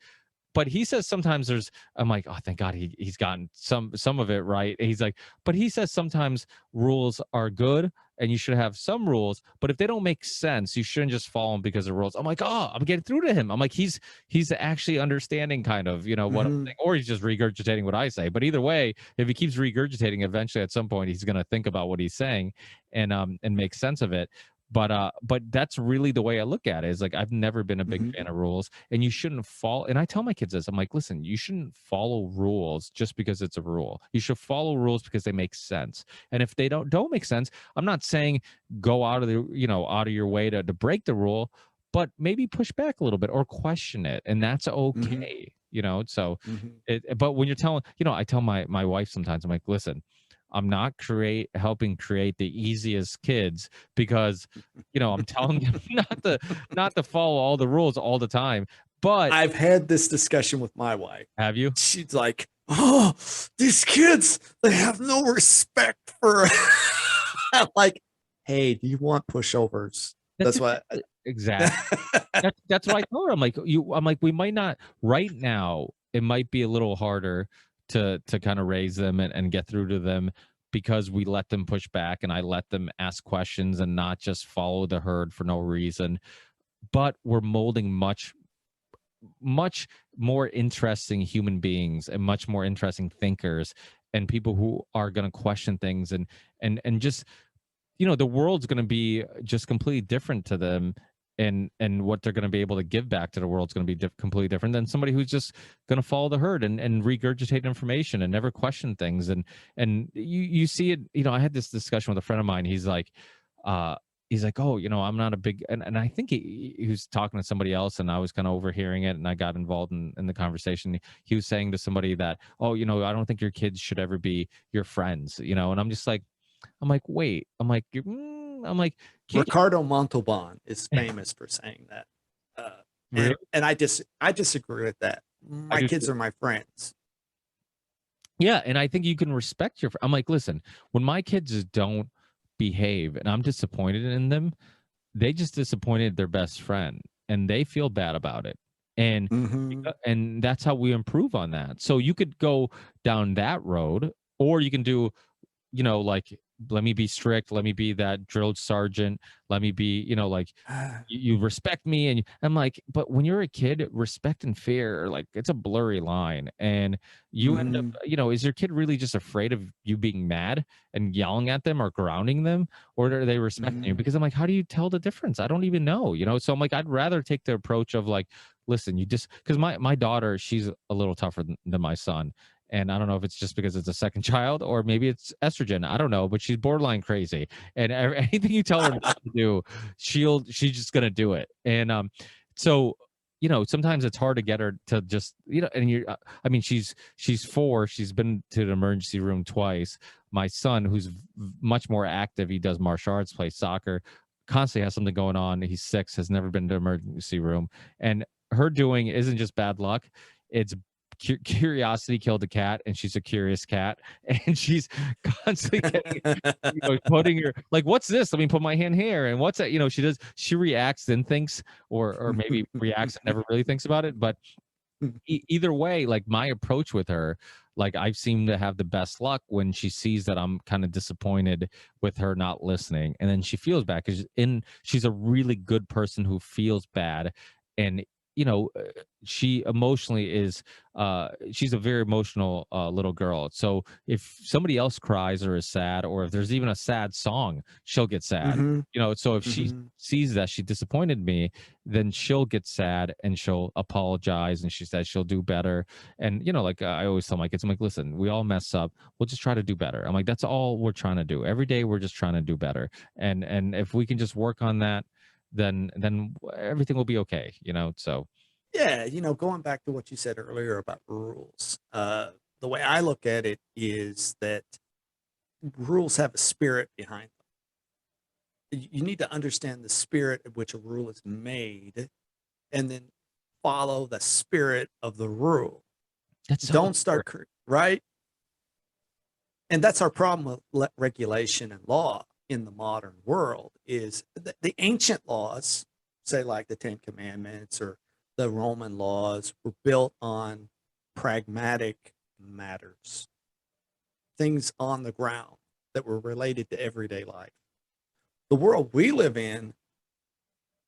but he says sometimes I'm like, oh, thank God he's gotten some of it right. And he's like, but he says sometimes rules are good and you should have some rules, but if they don't make sense, you shouldn't just follow them because of rules. I'm like, oh, I'm getting through to him. I'm like, he's actually understanding kind of, you know, what I'm saying, or he's just regurgitating what I say. But either way, if he keeps regurgitating, eventually at some point he's going to think about what he's saying and make sense of it. But that's really the way I look at it, is like, I've never been a big fan of rules, and you shouldn't follow. And I tell my kids this, I'm like, listen, you shouldn't follow rules just because it's a rule. You should follow rules because they make sense. And if they don't make sense, I'm not saying go out of your way to break the rule, but maybe push back a little bit or question it. And that's okay. You know, so but when you're telling, you know, I tell my wife sometimes, I'm like, listen, I'm not helping create the easiest kids, because, you know, I'm telling them not to follow all the rules all the time. But I've had this discussion with my wife. Have you? She's like, oh, these kids, they have no respect for. I'm like, hey, do you want pushovers? That's what. Exactly. That's what I told her. I'm like, we might not right now. It might be a little harder to kind of raise them and get through to them, because we let them push back and I let them ask questions and not just follow the herd for no reason. But we're molding much much more interesting human beings and much more interesting thinkers and people who are going to question things and just, the world's going to be just completely different to them, and what they're going to be able to give back to the world's going to be completely different than somebody who's just going to follow the herd and regurgitate information and never question things. And you see it. I had this discussion with a friend of mine. Uh he's like, oh, I'm not a big, and I think he was talking to somebody else, and I was kind of overhearing it, and I got involved in the conversation. He was saying to somebody that, oh, I don't think your kids should ever be your friends, and I'm like, wait, I'm like, kids, Ricardo Montalban is famous for saying that. really? And I disagree with that. I My do kids too. are my friends. Yeah, and I think you can respect your. I'm like, listen, when my kids don't behave and I'm disappointed in them, they just disappointed their best friend, and they feel bad about it. And Mm-hmm. and that's how we improve on that. So you could go down that road, or you can do, like, let me be strict, let me be that drilled sergeant, let me be, like, you respect me. And I'm like, but when you're a kid, respect and fear are like, it's a blurry line. And you end up, Mm-hmm. is your kid really just afraid of you being mad and yelling at them or grounding them, or are they respecting you? Mm-hmm. Because I'm like, how do you tell the difference? I don't even know, so I'm like, I'd rather take the approach of like, listen, you just, because my daughter, she's a little tougher than my son. And I don't know if it's just because it's a second child, or maybe it's estrogen. I don't know, but she's borderline crazy. And anything you tell her not to do, she's just gonna do it. And so, sometimes it's hard to get her to just, and you're, I mean, she's 4, she's been to the emergency room twice. My son, who's much more active, he does martial arts, plays soccer, constantly has something going on. He's 6, has never been to emergency room. And her doing isn't just bad luck, it's curiosity killed the cat, and she's a curious cat. And she's constantly getting, putting her, like, what's this, let me put my hand here, and what's that, she reacts, then thinks, or maybe reacts and never really thinks about it. But either way, like, my approach with her, like, I've seemed to have the best luck when she sees that I'm kind of disappointed with her not listening, and then she feels bad because she's a really good person who feels bad. And you know uh, she emotionally is, she's a very emotional little girl. So if somebody else cries or is sad, or if there's even a sad song, she'll get sad. Mm-hmm. So if she Mm-hmm. sees that she disappointed me, then she'll get sad and she'll apologize, and she says she'll do better. And like, I always tell my kids, I'm like, listen, we all mess up, we'll just try to do better. I'm like, that's all we're trying to do every day, we're just trying to do better. And if we can just work on that, then everything will be okay. So Yeah, going back to what you said earlier about rules, the way I look at it is that rules have a spirit behind them. You need to understand the spirit of which a rule is made, and then follow the spirit of the rule. that's so Don't start, important. right? And that's our problem with regulation and law in the modern world is the ancient laws, say like the 10 Commandments or the Roman laws, were built on pragmatic matters, things on the ground that were related to everyday life. The world we live in,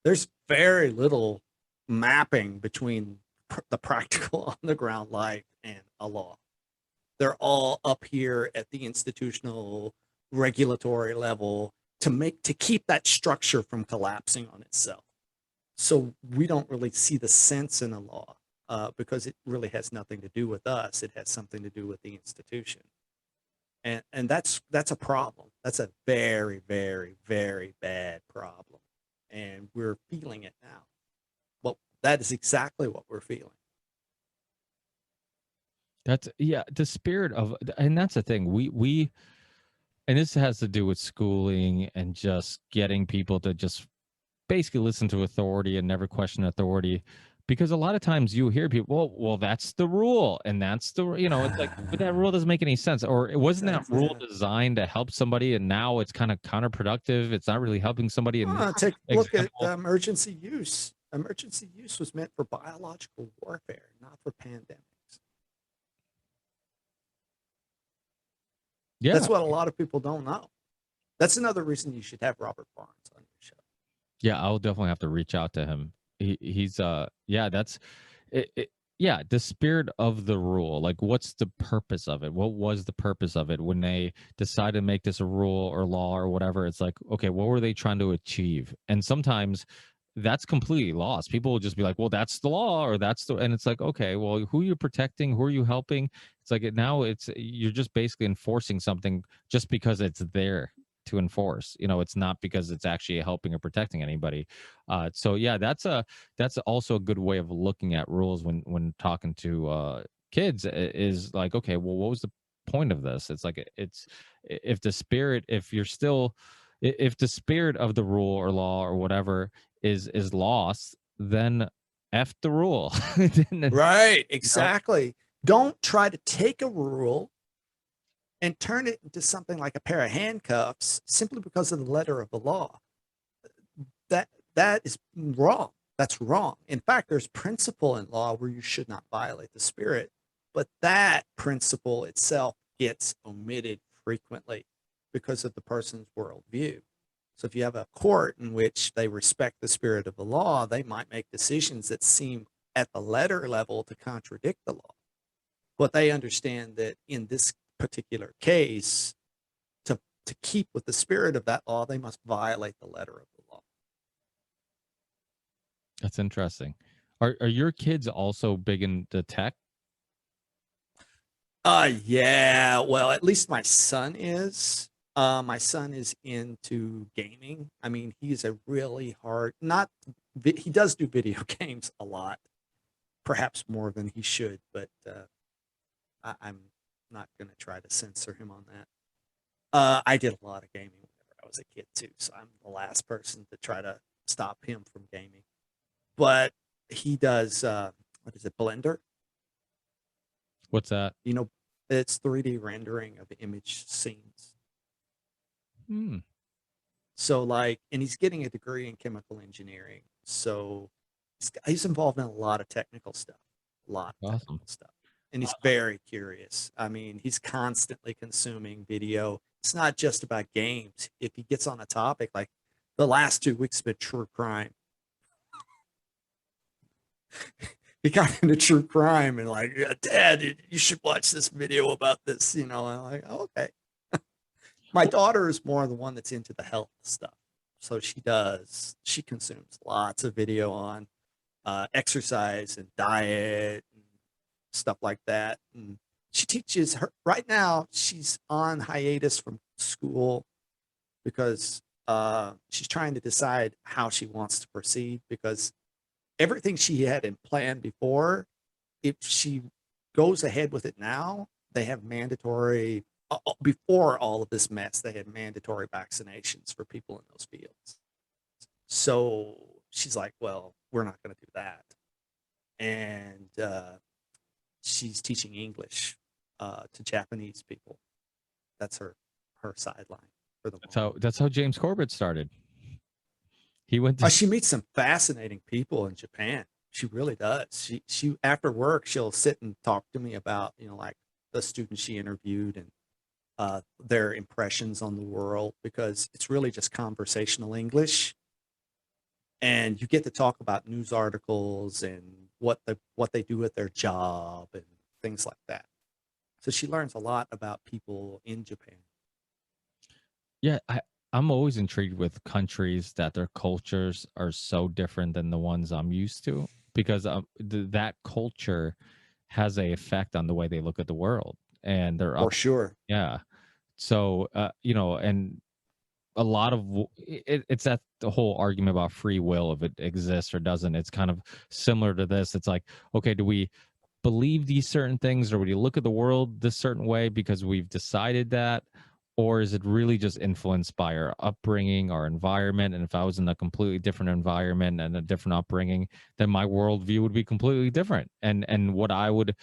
there's very little mapping between the practical on the ground life and a law. They're all up here at the institutional regulatory level to keep that structure from collapsing on itself. So we don't really see the sense in the law, because it really has nothing to do with us. It has something to do with the institution, and that's a problem. That's a very, very, very bad problem, and we're feeling it now. Well, that is exactly what we're feeling. That's, yeah, the spirit of, and that's the thing, we and this has to do with schooling and just getting people to just basically listen to authority and never question authority. Because a lot of times you hear people, well, that's the rule, and that's the, it's like, but that rule doesn't make any sense. Or it wasn't that Exactly. rule designed to help somebody, and now it's kind of counterproductive, it's not really helping somebody. And Take a look at example, emergency use. Emergency use was meant for biological warfare, not for pandemics. yeah, That's what a lot of people don't know. That's another reason you should have Robert Barnes on your show. yeah, I'll definitely have to reach out to him. He's yeah, that's, Yeah, the spirit of the rule. Like, what's the purpose of it? What was the purpose of it when they decided to make this a rule or law or whatever? It's like, okay, what were they trying to achieve? And sometimes that's completely lost. People will just be like, well, that's the law, or that's the, and it's like, okay, well, who are you protecting? Who are you helping? It's like now it's you're just basically enforcing something just because it's there to enforce. It's not because it's actually helping or protecting anybody. So yeah, that's also a good way of looking at rules when talking to kids, is like, okay, well, what was the point of this? It's like, it's if the spirit, if you're still, if the spirit of the rule or law or whatever is lost, then f the rule. Then, Right, you know, exactly. Don't try to take a rule and turn it into something like a pair of handcuffs simply because of the letter of the law. That is wrong. That's wrong. In fact, there's principle in law where you should not violate the spirit, but that principle itself gets omitted frequently because of the person's worldview. So if you have a court in which they respect the spirit of the law, they might make decisions that seem at the letter level to contradict the law. But they understand that in this particular case, to keep with the spirit of that law, they must violate the letter of the law. that's interesting. Are your kids also big into tech? Yeah. Well, at least my son is. My son is into gaming. I mean, he's a really hard, not, he does do video games a lot, perhaps more than he should, but I'm not going to try to censor him on that. I did a lot of gaming whenever I was a kid too, so I'm the last person to try to stop him from gaming. But he does, what is it, Blender? What's that? You know, it's 3D rendering of image scenes. Hmm. So like, and he's getting a degree in chemical engineering. So he's involved in a lot of technical stuff, a lot of Awesome. technical stuff. And he's very curious. I mean, he's constantly consuming video. It's not just about games. If he gets on a topic, like the last 2 weeks have been true crime. He got into true crime and like, Dad, you should watch this video about this. I'm like, oh, okay. My daughter is more the one that's into the health stuff. So she consumes lots of video on exercise and diet and stuff like that. And she teaches her right now, she's on hiatus from school because she's trying to decide how she wants to proceed because everything she had in plan before, if she goes ahead with it now, they have mandatory, before all of this mess, they had mandatory vaccinations for people in those fields. So she's like, well, we're not going to do that. And she's teaching English to Japanese people. That's her sideline for the moment. That's how James Corbett started. He went to She meets some fascinating people in Japan. She really does. She after work, she'll sit and talk to me about, like the students she interviewed and their impressions on the world, because it's really just conversational English. And you get to talk about news articles and what they do at their job and things like that. So she learns a lot about people in Japan. Yeah, I'm always intrigued with countries that their cultures are so different than the ones I'm used to, because that culture has a effect on the way they look at the world and their For up. sure. Yeah. So and a lot of it's that the whole argument about free will, if it exists or doesn't. It's kind of similar to this. It's like, okay, do we believe these certain things, or would you look at the world this certain way because we've decided that, or is it really just influenced by our upbringing, our environment? And if I was in a completely different environment and a different upbringing, then my worldview would be completely different, and what I would,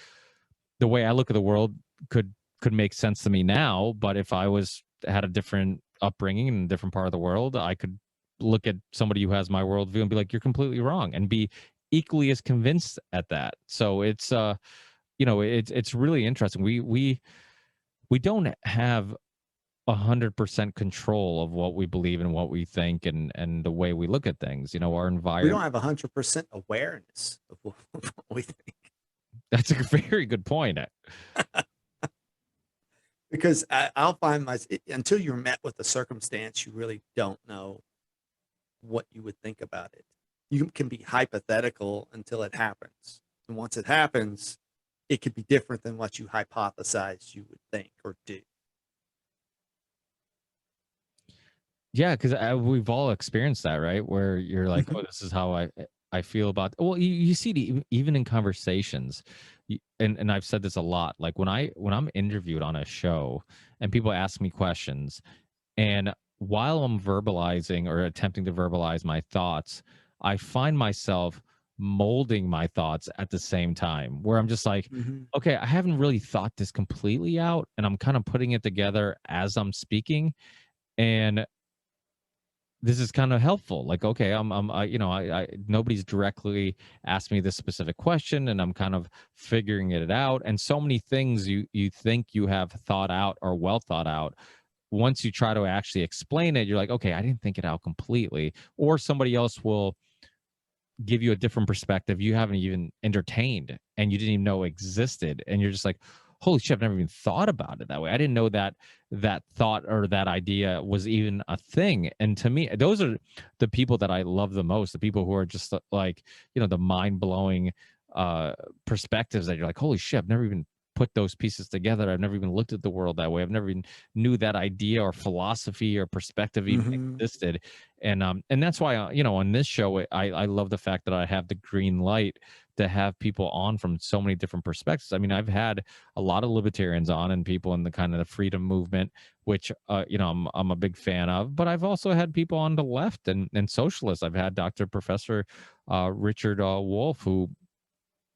the way I look at the world could make sense to me now, but if I was had a different upbringing in a different part of the world, I could look at somebody who has my worldview and be like, you're completely wrong, and be equally as convinced at that. So it's it's really interesting. We don't have 100% control of what we believe and what we think and the way we look at things. You know, our We don't environment. have 100% awareness of what of what we think. That's a very good point. Because I'll find until you're met with a circumstance, you really don't know what you would think about it. You can be hypothetical until it happens. And once it happens, it could be different than what you hypothesized you would think or do. Yeah, because we've all experienced that, right? Where you're like, Mhm. "Oh, this is how I feel about." Well, you see it even in conversations, and I've said this a lot. Like when I'm interviewed on a show and people ask me questions, and while I'm verbalizing or attempting to verbalize my thoughts, I find myself molding my thoughts at the same time, where I'm just like, Mhm. "Okay, I haven't really thought this completely out, and I'm kind of putting it together as I'm speaking." And this is kind of helpful. Like, okay, nobody's directly asked me this specific question, and I'm kind of figuring it out. And so many things you think you have thought out or well thought out. Once you try to actually explain it, you're like, okay, I didn't think it out completely. Or somebody else will give you a different perspective you haven't even entertained and you didn't even know existed, and you're just like, holy shit, I've never even thought about it that way. I didn't know that that thought or that idea was even a thing. And to me, those are the people that I love the most, the people who are just like, you know, the mind-blowing uh perspectives that you're like, holy shit, I've never even put those pieces together. I've never even looked at the world that way. I've never even knew that idea or philosophy or perspective even Mhm. existed. And that's why, you know, on this show, I love the fact that I have the green light to have people on from so many different perspectives. I mean, I've had a lot of libertarians on and people in the kind of the freedom movement, which you know, I'm a big fan of. But I've also had people on the left and socialists. I've had Dr. Professor Richard Wolff, who,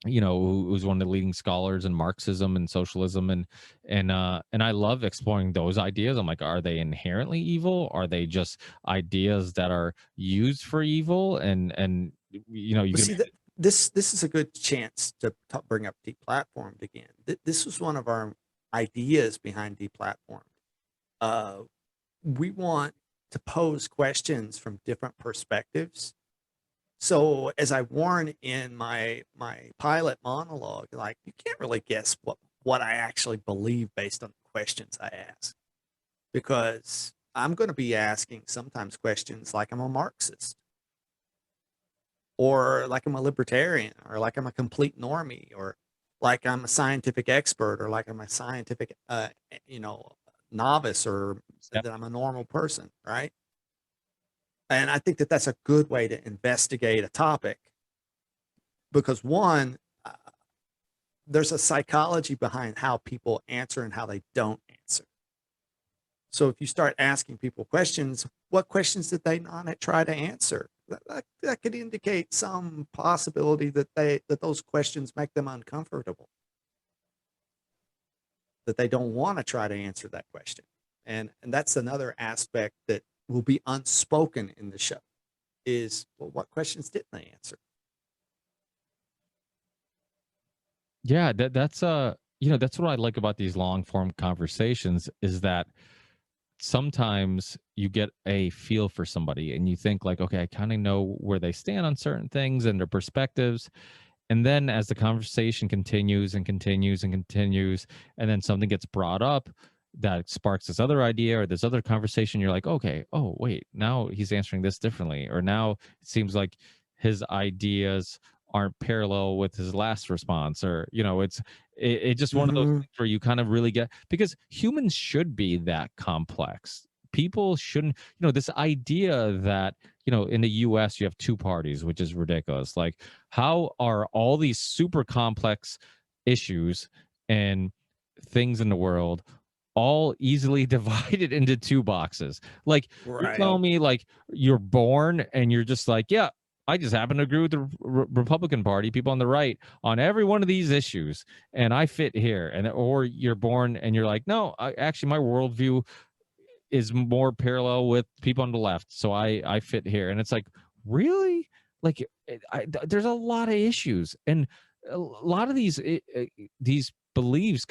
you know, who's one of the leading scholars in Marxism and socialism, and I love exploring those ideas. I'm like, are they inherently evil? Are they just ideas that are used for evil? And you know, you Well, can see that this is a good chance to bring up deplatformed again. This was one of our ideas behind deplatformed. Uh, we want to pose questions from different perspectives. So as I warn in my pilot monologue, like you can't really guess what I actually believe based on the questions I ask, because I'm going to be asking sometimes questions like I'm a Marxist, or like I'm a libertarian, or like I'm a complete normie, or like I'm a scientific expert, or like I'm a scientific you know, novice, or Yep. that I'm a normal person, right? And I think that that's a good way to investigate a topic, because one, uh, there's a psychology behind how people answer and how they don't answer. So if you start asking people questions, what questions did they not try to answer? That could indicate some possibility that those questions make them uncomfortable, that they don't want to try to answer that question. And that's another aspect that will be unspoken in the show is, well, what questions didn't they answer? Yeah, that's you know, that's what I like about these long form conversations is that sometimes you get a feel for somebody and you think like, okay, I kind of know where they stand on certain things and their perspectives. And then as the conversation continues and continues and continues, and then something gets brought up that sparks this other idea or this other conversation, you're like, okay, oh, wait, now he's answering this differently. Or now it seems like his ideas aren't parallel with his last response. Or, you know, it just one of those Mm-hmm. things where you kind of really get, because humans should be that complex. People shouldn't, you know, this idea that, you know, in the US you have two parties, which is ridiculous. Like, how are all these super complex issues and things in the world all easily divided into two boxes? Like, you're Right. telling me like you're born and you're just like, yeah, I just happen to agree with the Republican Party, people on the right, on every one of these issues, and I fit here. And or you're born and you're like, no, actually, my worldview is more parallel with people on the left, so I fit here. And it's like, really? Like, there's a lot of issues, and a lot of these beliefs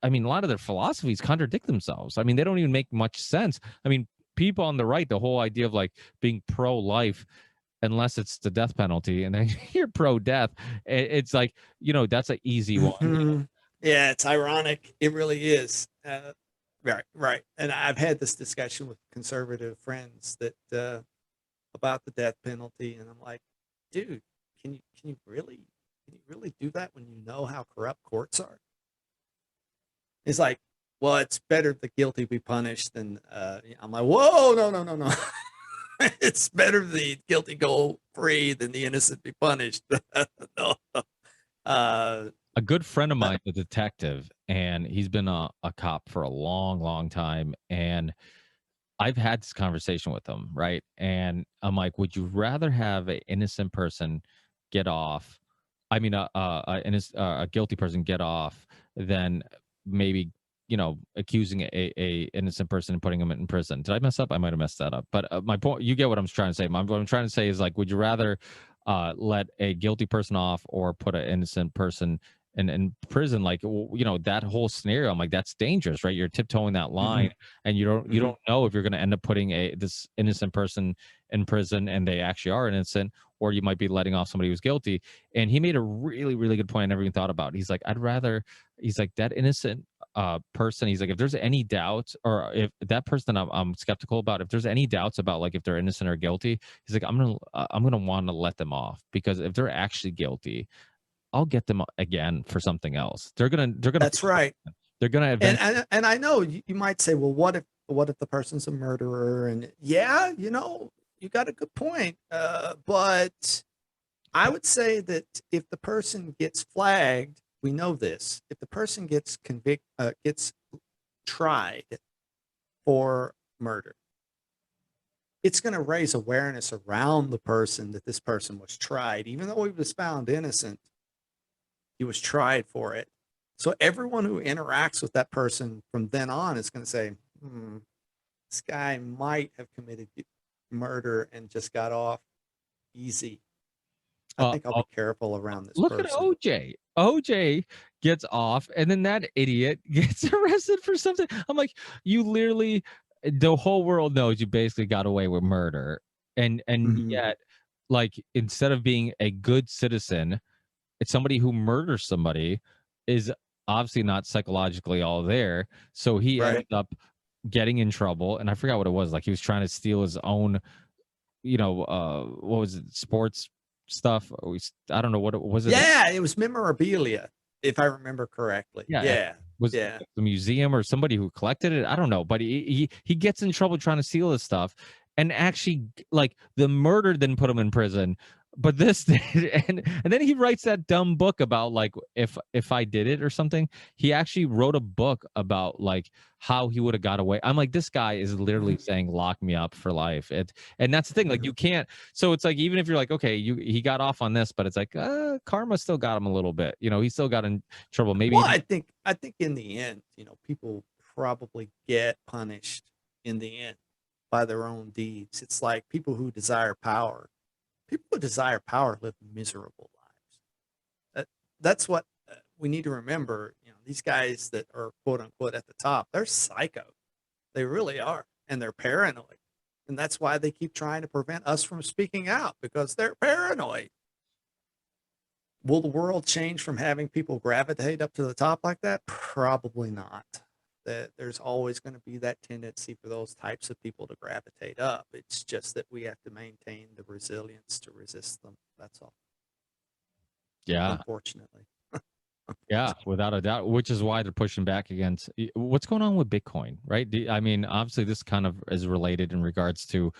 I mean, a lot of their philosophies contradict themselves. I mean, they don't even make much sense. I mean, people on the right, the whole idea of like being pro-life, unless it's the death penalty, and then you're pro-death. It's like, that's an easy one. Mhm. Yeah, it's ironic. It really is. Right, right. And I've had this discussion with conservative friends that about the death penalty, and I'm like, dude, can you really do that when you know how corrupt courts are? It's like, well, it's better the guilty be punished than. I'm like, whoa, no, no, no, no. It's better the guilty go free than the innocent be punished. No. Uh, A good friend of uh, mine, a detective, and he's been a cop for a long, long time. And I've had this conversation with him, right? And I'm like, would you rather have an innocent person get off? I mean, a guilty person get off than maybe, accusing a innocent person and putting him in prison. Did I mess up? I might have messed that up. But my point, you get what I'm trying to say. What I'm trying to say is like, would you rather let a guilty person off or put an innocent person in prison? Like, that whole scenario, I'm like, that's dangerous, right? You're tiptoeing that line, mhm, and you mhm. don't know if you're going to end up putting this innocent person in prison and they actually are innocent, or you might be letting off somebody who's guilty. And he made a really, really good point I never even thought about. He's like, he's like, that innocent person, he's like, if there's any doubts, or if that person I'm skeptical about, if there's any doubts about like if they're innocent or guilty, he's like, I'm gonna want to let them off, because if they're actually guilty, I'll get them again for something else. They're gonna That's right. they're gonna And eventually. and I know you might say, well, what if the person's a murderer? And yeah, you got a good point. But I would say that if the person gets flagged, we know this. If the person gets tried for murder, it's going to raise awareness around the person that this person was tried, even though he was found innocent. He was tried for it. So everyone who interacts with that person from then on is going to say, this guy might have committed murder and just got off easy. I uh, think I'll uh, be careful around this Look at person. OJ gets off, and then that idiot gets arrested for something. I'm like, you literally, the whole world knows you basically got away with murder, and Mhm. yet, like, instead of being a good citizen, it's somebody who murders somebody is obviously not psychologically all there. So he Right. ended up getting in trouble, and I forgot what it was. Like, he was trying to steal his own, what was it, sports stuff? I don't know what it was. It Yeah, it was memorabilia, if I remember correctly. Yeah, it Yeah. was Yeah. the museum or somebody who collected it. I don't know, but he gets in trouble trying to steal this stuff, and actually, like, the murder didn't put him in prison, but this did. And then he writes that dumb book about like if I did it or something. He actually wrote a book about like how he would have got away. I'm like, this guy is literally saying lock me up for life. And that's the thing, like, you can't. So it's like, even if you're like, okay, he got off on this, but it's like, karma still got him a little bit. He still got in trouble. Maybe Well, he I think in the end, people probably get punished in the end by their own deeds. It's like people who desire power. People who desire power live miserable lives. That's what we need to remember. These guys that are quote unquote at the top, they're psycho. They really are, and they're paranoid, and that's why they keep trying to prevent us from speaking out because they're paranoid. Will the world change from having people gravitate up to the top like that? Probably not. That there's always going to be that tendency for those types of people to gravitate up. It's just that we have to maintain the resilience to resist them. That's all. yeah, Unfortunately. yeah, without a doubt, which is why they're pushing back against what's going on with Bitcoin, right? I mean, obviously, this kind of is related in regards to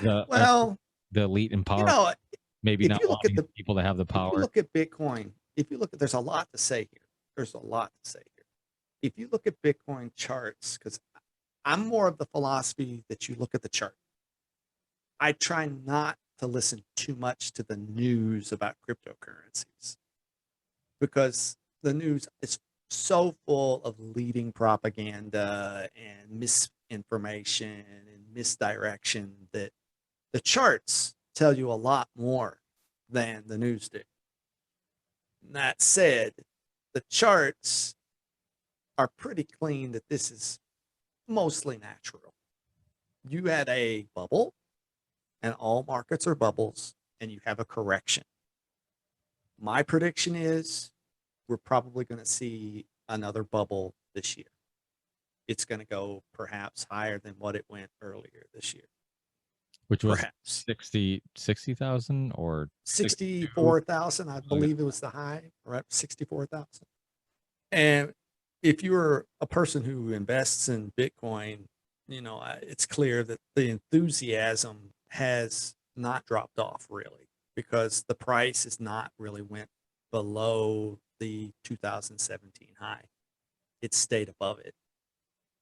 the Well, the elite in you power, know, maybe if not you look at wanting the people to have the if you power. look at Bitcoin, if you look at there's a lot to say here. There's a lot to say here. If you look at Bitcoin charts, because I'm more of the philosophy that you look at the chart. I try not to listen too much to the news about cryptocurrencies because the news is so full of leading propaganda and misinformation and misdirection that the charts tell you a lot more than the news do. That said, the charts are pretty clean that this is mostly natural. You had a bubble, and all markets are bubbles, and you have a correction. My prediction is we're probably going to see another bubble this year. It's going to go perhaps higher than what it went earlier this year. Which was Perhaps 60,000 or 64,000, I believe it was the high, right? 64,000. And if you're a person who invests in Bitcoin, it's clear that the enthusiasm has not dropped off really, because the price has not really went below the 2017 high. It stayed above it.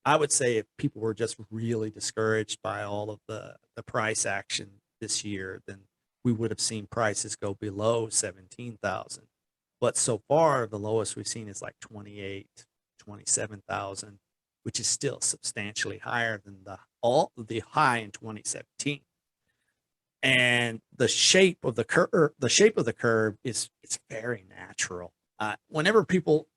I would say if people were just really discouraged by all of the price action this year, then we would have seen prices go below 17,000. But so far, the lowest we've seen is like 28, 27,000, which is still substantially higher than the high in 2017. And the shape of the curve is it's very natural. Whenever people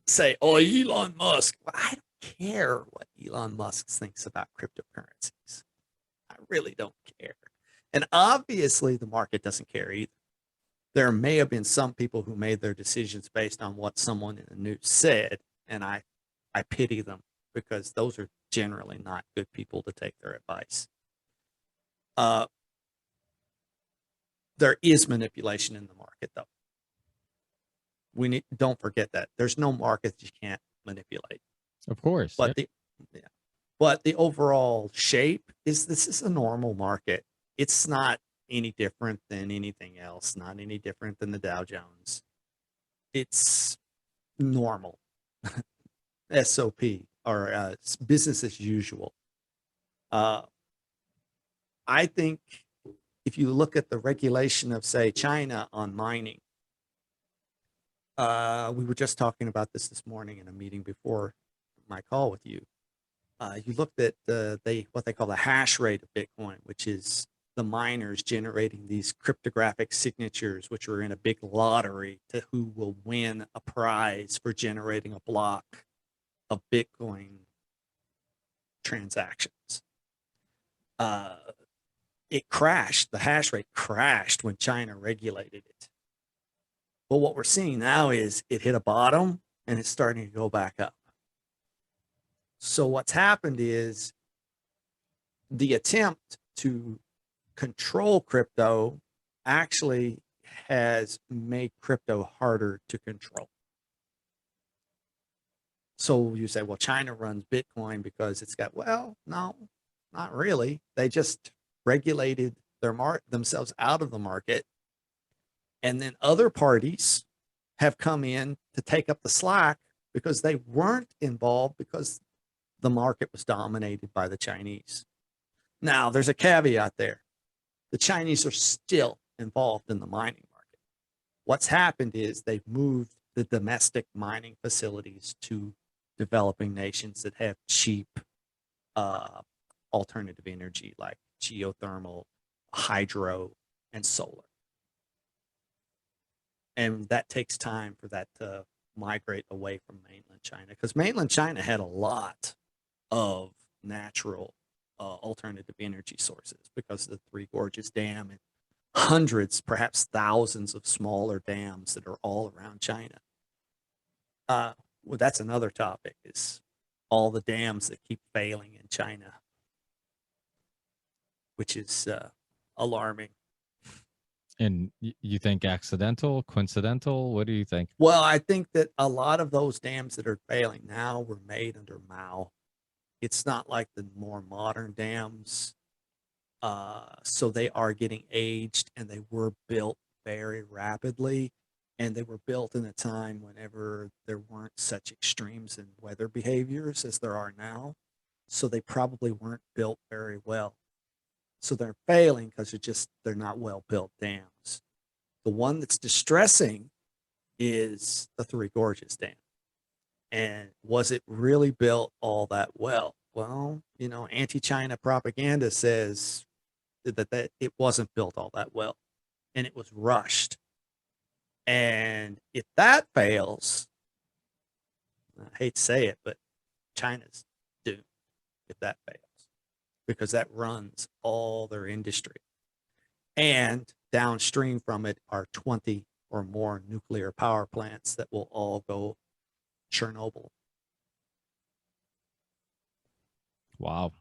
say, "Oh, Elon Musk," well, I don't care what Elon Musk thinks about cryptocurrencies. I really don't care. And obviously, the market doesn't care either. There may have been some people who made their decisions based on what someone in the news said, and I pity them, because those are generally not good people to take their advice. There is manipulation in the market, though. Don't forget that there's no market that you can't manipulate. Of course. But the overall shape is, this is a normal market. It's not any different than anything else, not any different than the Dow Jones. It's normal. SOP, or business as usual. I think if you look at the regulation of, say, China on mining, we were just talking about this morning in a meeting before my call with you. You looked at what they call the hash rate of Bitcoin, which is the miners generating these cryptographic signatures, which are in a big lottery to who will win a prize for generating a block of Bitcoin transactions. It crashed. The hash rate crashed when China regulated it. But what we're seeing now is it hit a bottom and it's starting to go back up. So what's happened is the attempt to control crypto actually has made crypto harder to control. So you say, well, China runs Bitcoin because it's got, well, no, not really. They just regulated themselves out of the market. And then other parties have come in to take up the slack because they weren't involved, because the market was dominated by the Chinese. Now, there's a caveat there. The Chinese are still involved in the mining market. What's happened is they've moved the domestic mining facilities to developing nations that have cheap alternative energy like geothermal, hydro, and solar. And that takes time for that to migrate away from mainland China, because mainland China had a lot of natural alternative energy sources because of the Three Gorges Dam and hundreds, perhaps thousands of smaller dams that are all around China. Well, that's another topic, is all the dams that keep failing in China, which is alarming. And you think accidental, coincidental? What do you think? Well, I think that a lot of those dams that are failing now were made under Mao. It's not like the more modern dams. So they are getting aged, and they were built very rapidly. And they were built in a time whenever there weren't such extremes in weather behaviors as there are now. So they probably weren't built very well. So they're failing because they're not well built dams. The one that's distressing is the Three Gorges Dam. And was it really built all that well? Well, anti-China propaganda says that it wasn't built all that well, and it was rushed. And if that fails, I hate to say it, but China's doomed if that fails, because that runs all their industry. And downstream from it are 20 or more nuclear power plants that will all go Chernobyl. Wow.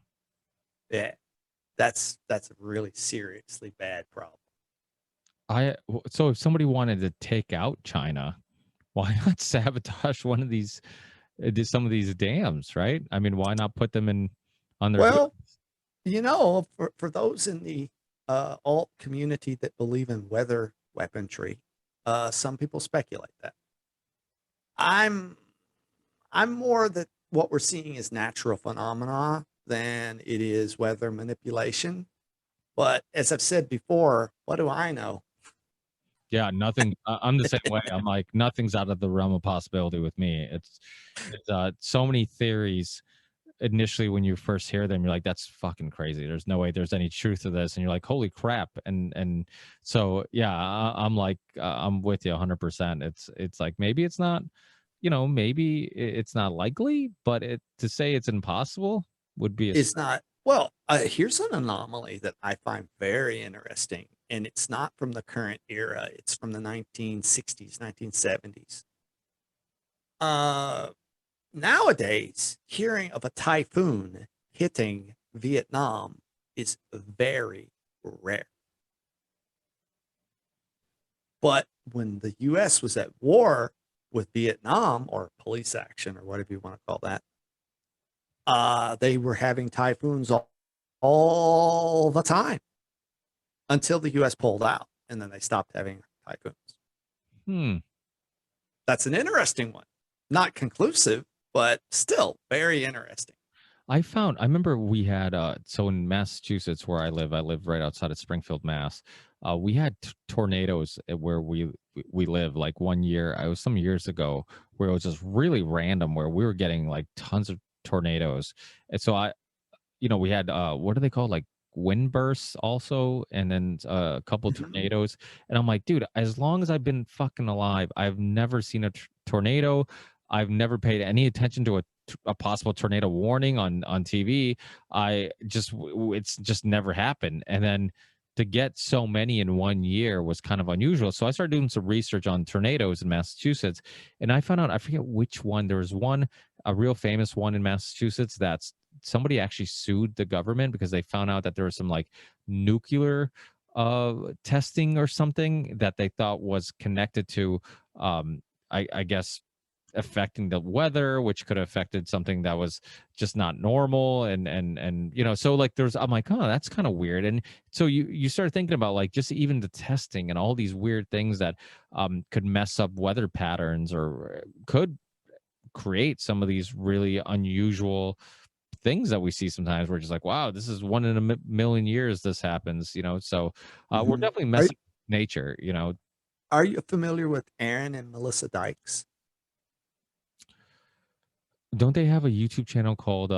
Yeah, that's a really seriously bad problem. So if somebody wanted to take out China, why not sabotage one of these some of these dams, right? I mean, why not put them in on their goods? Well, for those in the alt community that believe in weather weaponry, some people speculate that. I'm I'm more that what we're seeing is natural phenomena than it is weather manipulation. But as I've said before, what do I know? Yeah, nothing. I'm the same way. I'm like nothing's out of the realm of possibility with me. It's so many theories. Initially, when you first hear them, you're like, "That's fucking crazy." There's no way there's any truth to this, and you're like, "Holy crap!" And so yeah, I'm like, I'm with you 100%. It's like maybe it's not, maybe it's not likely, but to say it's impossible would be a Is stretch. not well. Here's an anomaly that I find very interesting, and it's not from the current era. It's from the 1960s, 1970s. Uh, Nowadays, hearing of a typhoon hitting Vietnam is very rare. But when the US was at war with Vietnam, or police action, or whatever you want to call that, they were having typhoons all the time until the US pulled out, and then they stopped having typhoons. Hmm. That's an interesting one. Not conclusive, but still very interesting. I remember we had so in Massachusetts where I live right outside of Springfield, Mass. We had tornadoes where we live. Like one year, I was some years ago where it was just really random where we were getting like tons of tornadoes. And so we had what are they called, like wind bursts also, and then a couple Mhm. tornadoes. And I'm like, dude, as long as I've been fucking alive, I've never seen a tornado. I've never paid any attention to a possible tornado warning on TV. It's just never happened. And then to get so many in one year was kind of unusual. So I started doing some research on tornadoes in Massachusetts, and I found out, I forget which one. There was one, a real famous one in Massachusetts that's somebody actually sued the government because they found out that there was some like nuclear testing or something that they thought was connected to um I guess affecting the weather, which could have affected something that was just not normal. And so like there's, I'm like, oh, that's kind of weird. And so you start thinking about like just even the testing and all these weird things that could mess up weather patterns or could create some of these really unusual things that we see sometimes. We're just like, wow, this is one in a million years this happens, so we're Mhm. definitely messing with nature. Are you familiar with Aaron and Melissa Dykes? Don't they have a YouTube channel called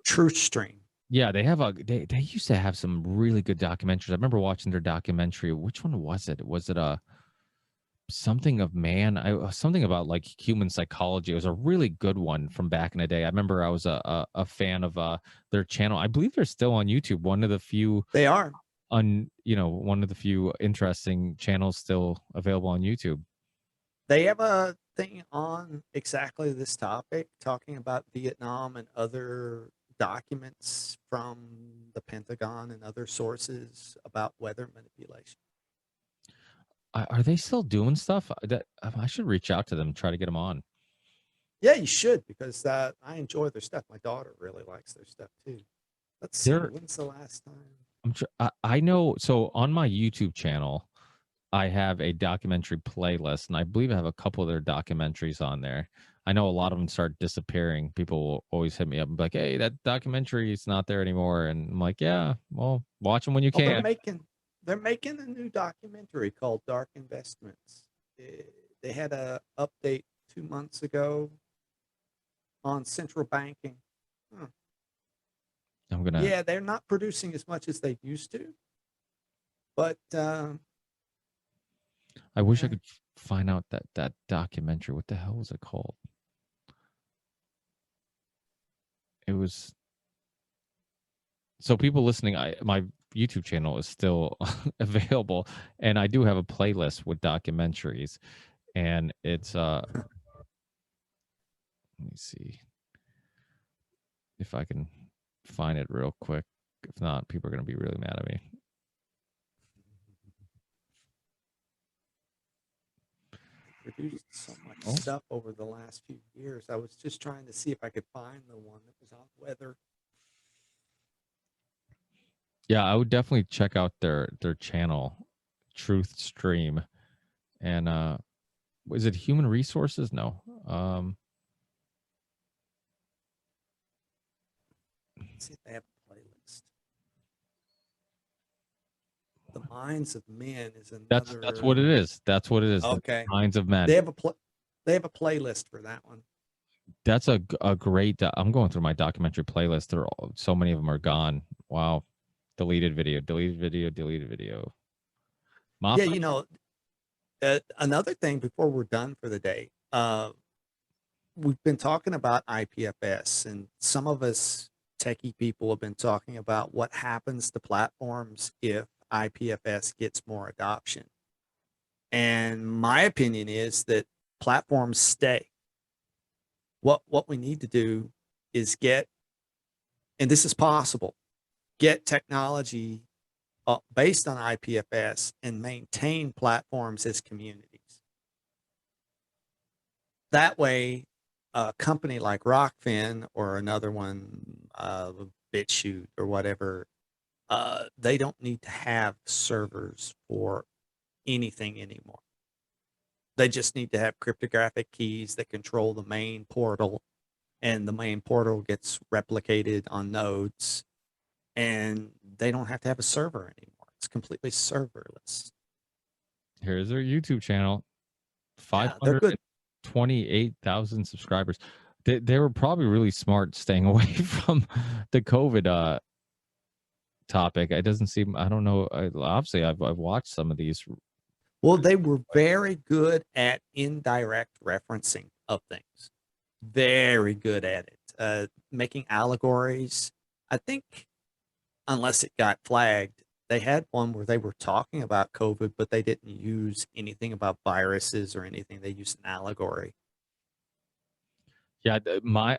Truth Stream. yeah, they used to have some really good documentaries. I remember watching their documentary. Which one was it? Was it something of man? Something about like human psychology. It was a really good one from back in the day. I remember I was a fan of their channel. I believe they're still on YouTube. One of the few They are. one of the few interesting channels still available on YouTube. They have a thing on exactly this topic, talking about Vietnam and other documents from the Pentagon and other sources about weather manipulation. Are they still doing stuff? That I should reach out to them, try to get them on. Yeah, you should, because I enjoy their stuff. My daughter really likes their stuff too. Let's see, They're when's the last time? I know. So on my YouTube channel, I have a documentary playlist, and I believe I have a couple of their documentaries on there. I know a lot of them start disappearing. People will always hit me up and be like, "Hey, that documentary is not there anymore." And I'm like, "Yeah, well, watch them when you Oh, they're can." making a new documentary called Dark Investments. Eh, They had a update 2 months ago on central banking. Huh. I'm gonna. Yeah, they're not producing as much as they used to, but I wish I yeah, could find out that documentary. What the hell was it called? was, so people listening, my YouTube channel is still available, and I do have a playlist with documentaries, and it's let me see if I can find it real quick. If not, people are going to be really mad at me. Produced so much stuff over the last few years. I was just trying to see if I could find the one that was on weather. Yeah, I would definitely check out their channel, Truth Stream, and is it Human Resources? No. Let's see if they have a playlist. The Minds of Men is another. That's what it is. That's what it is. Okay. The Minds of Men. They have a playlist for that one. That's a great. I'm going through my documentary playlist. There, so many of them are gone. Wow, deleted video, deleted video, deleted video. Yeah, you know, another thing before we're done for the day, we've been talking about IPFS, and some of us techie people have been talking about what happens to platforms if IPFS gets more adoption. And my opinion is that platforms stay. What we need to do is get, and this is possible, get technology based on IPFS and maintain platforms as communities. That way, a company like Rockfin or another one, BitChute or whatever, they don't need to have servers for anything anymore. They just need to have cryptographic keys that control the main portal, and the main portal gets replicated on nodes, and they don't have to have a server anymore. It's completely serverless. Here's their YouTube channel. Yeah, they're good. 528,000 subscribers. They were probably really smart staying away from the COVID topic. It doesn't seem, I don't know. Obviously, I've watched some of these. Well, they were very good at indirect referencing of things. Very good at it. Making allegories. I think, unless it got flagged, they had one where they were talking about COVID, but they didn't use anything about viruses or anything. They used an allegory. Yeah,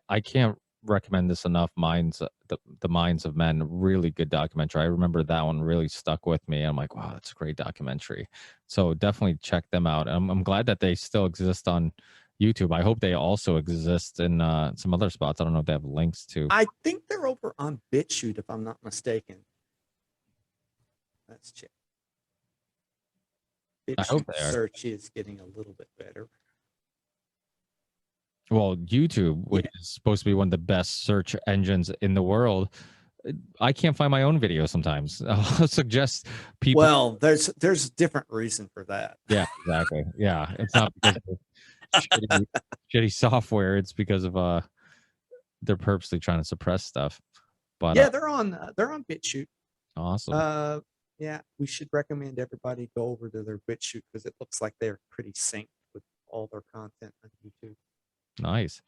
I can't recommend this enough. The Minds of Men, really good documentary. I remember that one really stuck with me. I'm like, wow, that's a great documentary. So definitely check them out. I'm glad that they still exist on YouTube. I hope they also exist in some other spots. I don't know if they have links to. I think they're over on BitChute, if I'm not mistaken. Let's check. BitChute search is getting a little bit better. Well, YouTube, which is supposed to be one of the best search engines in the world, I can't find my own videos sometimes. I'll suggest people. Well, there's a different reason for that. Yeah, exactly. Yeah, it's not because of shitty software. It's because of they're purposely trying to suppress stuff. But yeah, they're on BitChute. Awesome. Yeah, we should recommend everybody go over to their BitChute because it looks like they're pretty synced with all their content on YouTube. Nice.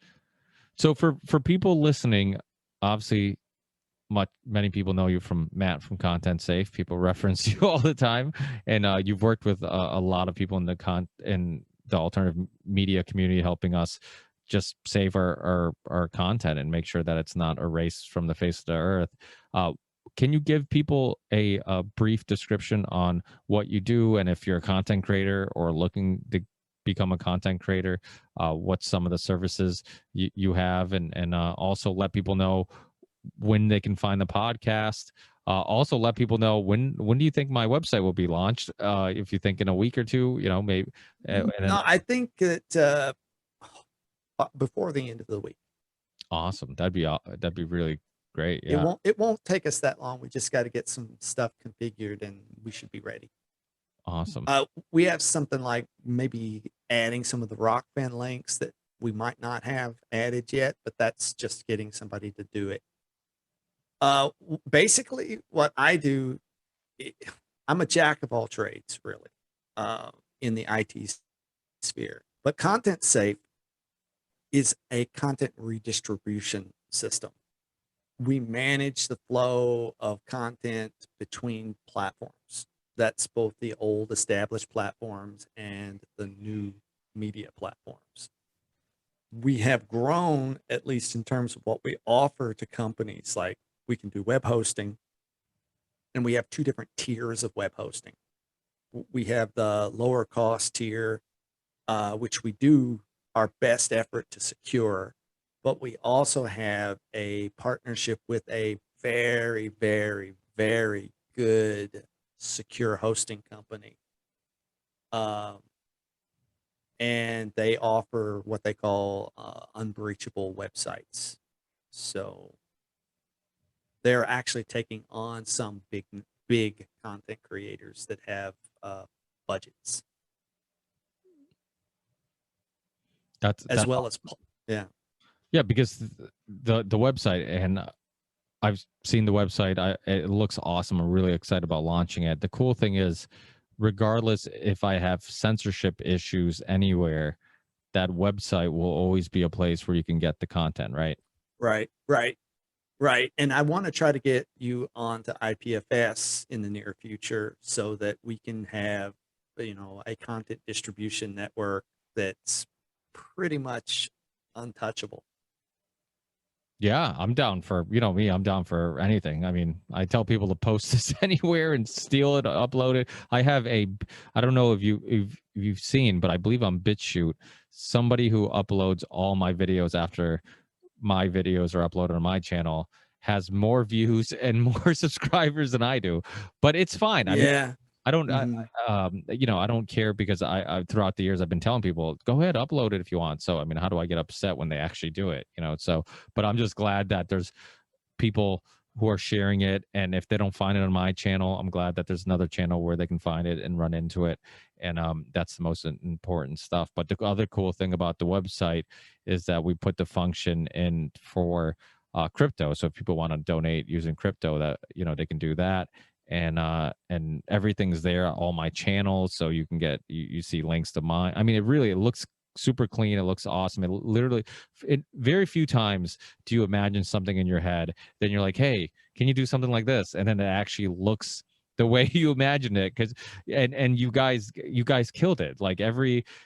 So for people listening, obviously many people know you from Matt from Content Safe. People reference you all the time, and you've worked with a lot of people in the alternative media community, helping us just save our content and make sure that it's not erased from the face of the earth. Can you give people a brief description on what you do, and if you're a content creator or looking to become a content creator, what some of the services you have, and also let people know when they can find the podcast. Also let people know when do you think my website will be launched? If you think in a week or two, maybe. No, I think that before the end of the week. Awesome. That'd be really great. Yeah. It won't take us that long. We just got to get some stuff configured, and we should be ready. Awesome. We have something like maybe adding some of the Rockfin links that we might not have added yet, but that's just getting somebody to do it. Basically, what I do, I'm a jack of all trades, really, in the IT sphere. But Content Safe is a content redistribution system. we manage the flow of content between platforms. That's both the old established platforms and the new media platforms. We have grown, at least in terms of what we offer to companies. Like, we can do web hosting, and we have two different tiers of web hosting. We have the lower cost tier, which we do our best effort to secure, but we also have a partnership with a very, very, very good secure hosting company. And they offer what they call unbreachable websites. So they're actually taking on some big content creators that have budgets, as well as yeah. Yeah, because the website, and I've seen the website. It looks awesome. I'm really excited about launching it. The cool thing is, regardless if I have censorship issues anywhere, that website will always be a place where you can get the content, right? Right. And I want to try to get you onto IPFS in the near future so that we can have, a content distribution network that's pretty much untouchable. Yeah, I'm down for, me, I'm down for anything. I mean, I tell people to post this anywhere and steal it, upload it. I don't know if you've seen, but I believe on BitChute, somebody who uploads all my videos after my videos are uploaded on my channel has more views and more subscribers than I do. But it's fine. I mean, Yeah. I don't, Mhm. I don't care, because I throughout the years I've been telling people, go ahead, upload it if you want. So I mean, how do I get upset when they actually do it? So, but I'm just glad that there's people who are sharing it, and if they don't find it on my channel, I'm glad that there's another channel where they can find it and run into it. And that's the most important stuff. But the other cool thing about the website is that we put the function in for crypto. So if people want to donate using crypto, that they can do that. And everything's there, all my channels, so you can get you see links to mine. I mean, it looks super clean. It looks awesome. Very few times do you imagine something in your head, then you're like, hey, can you do something like this? And then it actually looks the way you imagined it. And you guys killed it. Like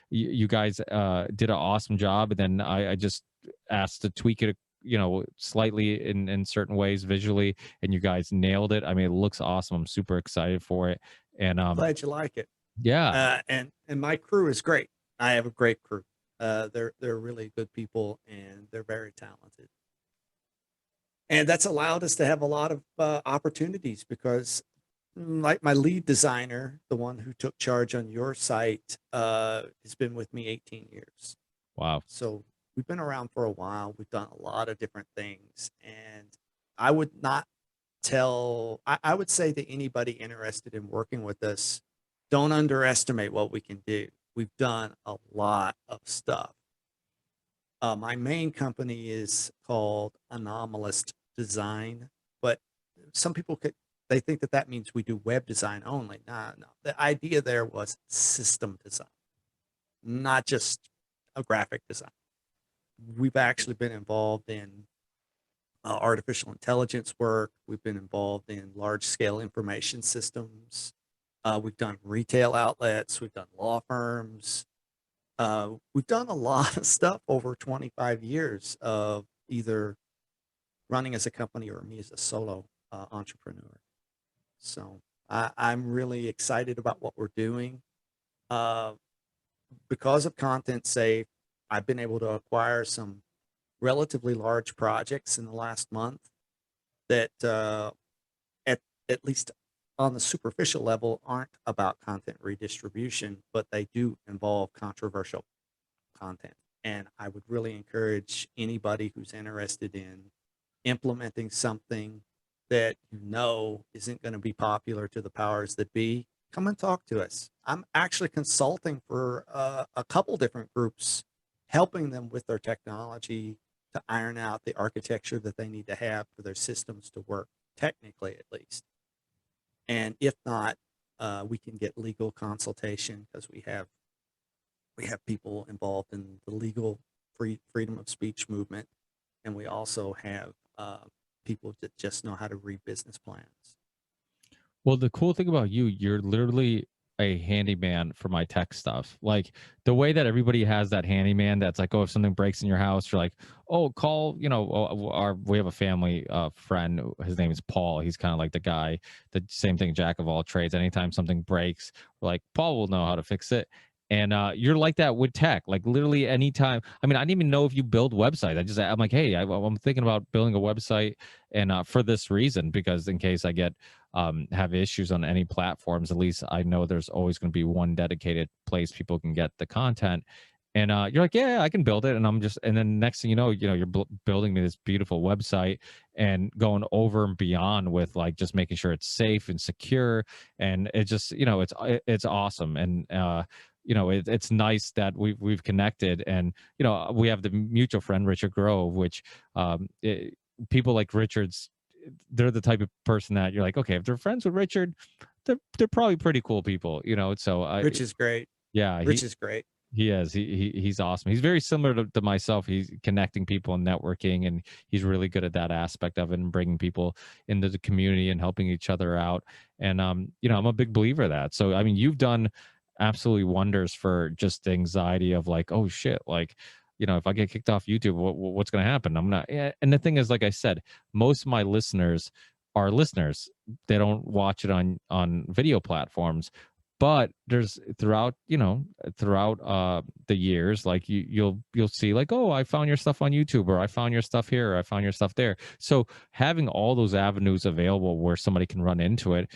you guys did an awesome job. And then I just asked to tweak it, slightly in certain ways visually, and you guys nailed it. I mean, it looks awesome. I'm super excited for it. And Glad you like it. yeah. And my crew is great. I have a great crew. They're really good people, and they're very talented. And that's allowed us to have a lot of opportunities because, like, my lead designer, the one who took charge on your site, has been with me 18 years. Wow. So we've been around for a while. We've done a lot of different things. And I would not I would say to anybody interested in working with us, don't underestimate what we can do. We've done a lot of stuff. My main company is called Anomalous Design, but some people they think that means we do web design only. No. The idea there was system design, not just a graphic design. We've actually been involved in artificial intelligence work. We've been involved in large scale information systems. We've done retail outlets. We've done law firms. We've done a lot of stuff over 25 years of either running as a company or me as a solo entrepreneur. So I'm really excited about what we're doing. Because of Content Safe, I've been able to acquire some relatively large projects in the last month that at least on the superficial level aren't about content redistribution, but they do involve controversial content. And I would really encourage anybody who's interested in implementing something that isn't going to be popular to the powers that be, come and talk to us. I'm actually consulting for a couple different groups, helping them with their technology to iron out the architecture that they need to have for their systems to work, technically at least. And if not, we can get legal consultation because we have people involved in the legal freedom of speech movement, and we also have people that just know how to read business plans. Well, the cool thing about you, you're literally a handyman for my tech stuff. Like the way that everybody has that handyman that's like, oh, if something breaks in your house, you're like, oh, call, we have a family friend. His name is Paul. He's kind of like the guy, the same thing, jack of all trades. Anytime something breaks, we're like, Paul will know how to fix it. And you're like that with tech. Like literally anytime. I mean, I didn't even know if you build websites. I'm like, hey, I'm thinking about building a website, and for this reason, because in case I get have issues on any platforms, at least I know there's always going to be one dedicated place people can get the content. And you're like, yeah, I can build it. And and then next thing you're building me this beautiful website and going over and beyond with like just making sure it's safe and secure. And it just, it's awesome. And, it's nice that we've connected, and we have the mutual friend Richard Grove, which people like Richard's, they're the type of person that you're like, okay, if they're friends with Richard, they're probably pretty cool people, So Rich is great. yeah, Rich is great. he is. He's awesome. He's very similar to myself. He's connecting people and networking, and he's really good at that aspect of it and bringing people into the community and helping each other out. And I'm a big believer of that. So I mean, you've done absolutely wonders for just the anxiety of like, oh shit, like, if I get kicked off YouTube, what's going to happen? I'm not. And the thing is, like I said, most of my listeners are listeners. They don't watch it on video platforms. But there's throughout the years, like you'll see like, oh, I found your stuff on YouTube, or I found your stuff here, or I found your stuff there. So having all those avenues available where somebody can run into it,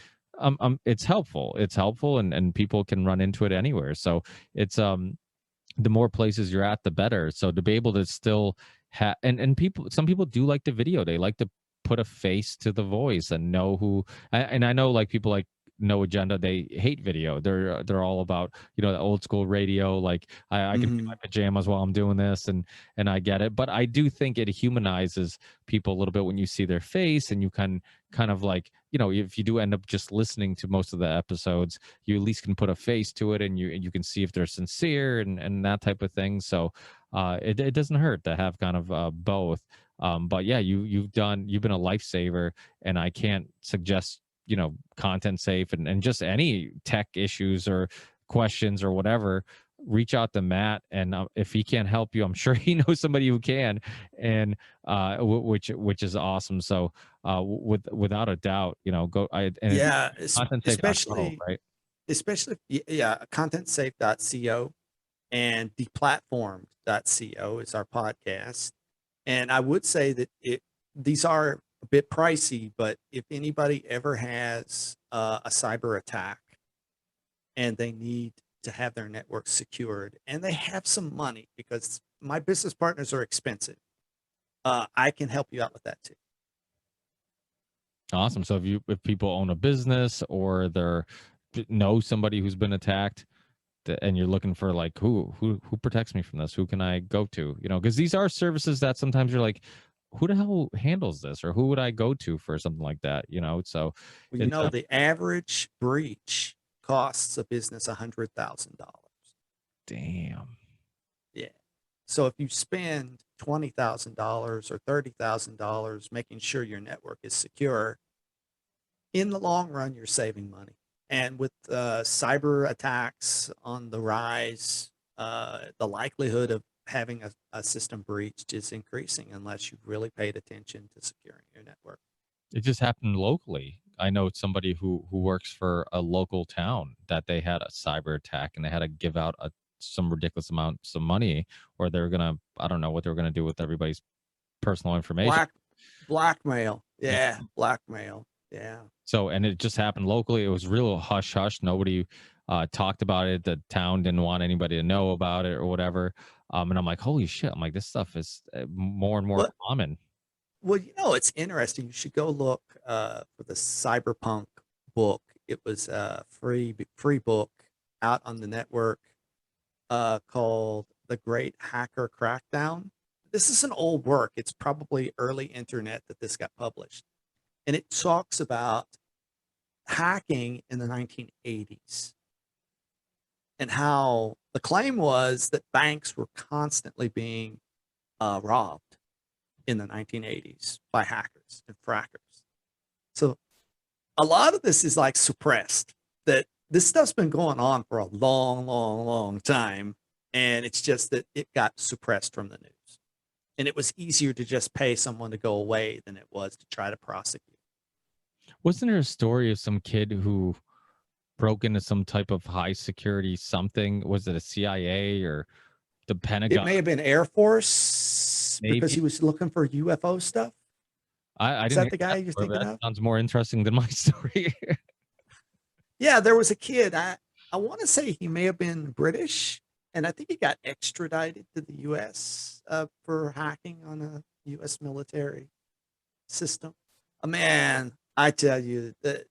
it's helpful. It's helpful, and people can run into it anywhere. So it's the more places you're at, the better. So to be able to still have, and some people do like the video. They like to put a face to the voice and know who. And I know like people like No Agenda, they hate video. They're all about the old school radio. Like I can be in my pajamas while I'm doing this, and I get it. But I do think it humanizes people a little bit when you see their face, and you can kind of like, if you do end up just listening to most of the episodes, you at least can put a face to it, and you can see if they're sincere and that type of thing. So it doesn't hurt to have kind of both. But yeah, you've been a lifesaver, and I can't suggest content safe, and just any tech issues or questions or whatever, reach out to Matt, and if he can't help you, I'm sure he knows somebody who can, and which is awesome. So without a doubt, go and it's Yeah, contentsafe.co, right? especially yeah, contentsafe.co and deplatformed.co is our podcast. And I would say that these are a bit pricey, but if anybody ever has a cyber attack and they need to have their network secured and they have some money, because my business partners are expensive, I can help you out with that too. Awesome. So if people own a business, or they're know somebody who's been attacked, and you're looking for like who protects me from this, who can I go to, because these are services that sometimes you're like, who the hell handles this, or who would I go to for something like that, so Well, it's the average breach costs a business $100,000. damn. Yeah. So if you spend $20,000 or $30,000 making sure your network is secure, in the long run, you're saving money. And with cyber attacks on the rise, the likelihood of having a system breached is increasing unless you've really paid attention to securing your network. It just happened locally. I know somebody who works for a local town that they had a cyber attack, and they had to give out some ridiculous amounts of money, or they're gonna, I don't know what they were gonna do with everybody's personal information. Blackmail. Yeah. Yeah, blackmail. Yeah. So, and it just happened locally. It was real hush hush. Nobody talked about it. The town didn't want anybody to know about it or whatever. And I'm like, holy shit! I'm like, this stuff is more and more Well, common. it's interesting. You should go look for the Cyberpunk book. It was a free book out on the network called The Great Hacker Crackdown. This is an old work. It's probably early internet that this got published. And it talks about hacking in the 1980s and how the claim was that banks were constantly being robbed in the 1980s by hackers and frackers. So a lot of this is like suppressed. That this stuff's been going on for a long, long, long time, and it's just that it got suppressed from the news. And it was easier to just pay someone to go away than it was to try to prosecute. Wasn't there a story of some kid who broke into some type of high security something? Was it a CIA or the It Pentagon? may have been Air Force because Maybe. he was looking for UFO stuff. I Is didn't that hear the guy that you're story, but thinking that of? sounds more interesting than my story. Yeah, there was a kid. I want to say he may have been British, and I think he got extradited to the U.S. For hacking on a U.S. military system. Man, I tell you that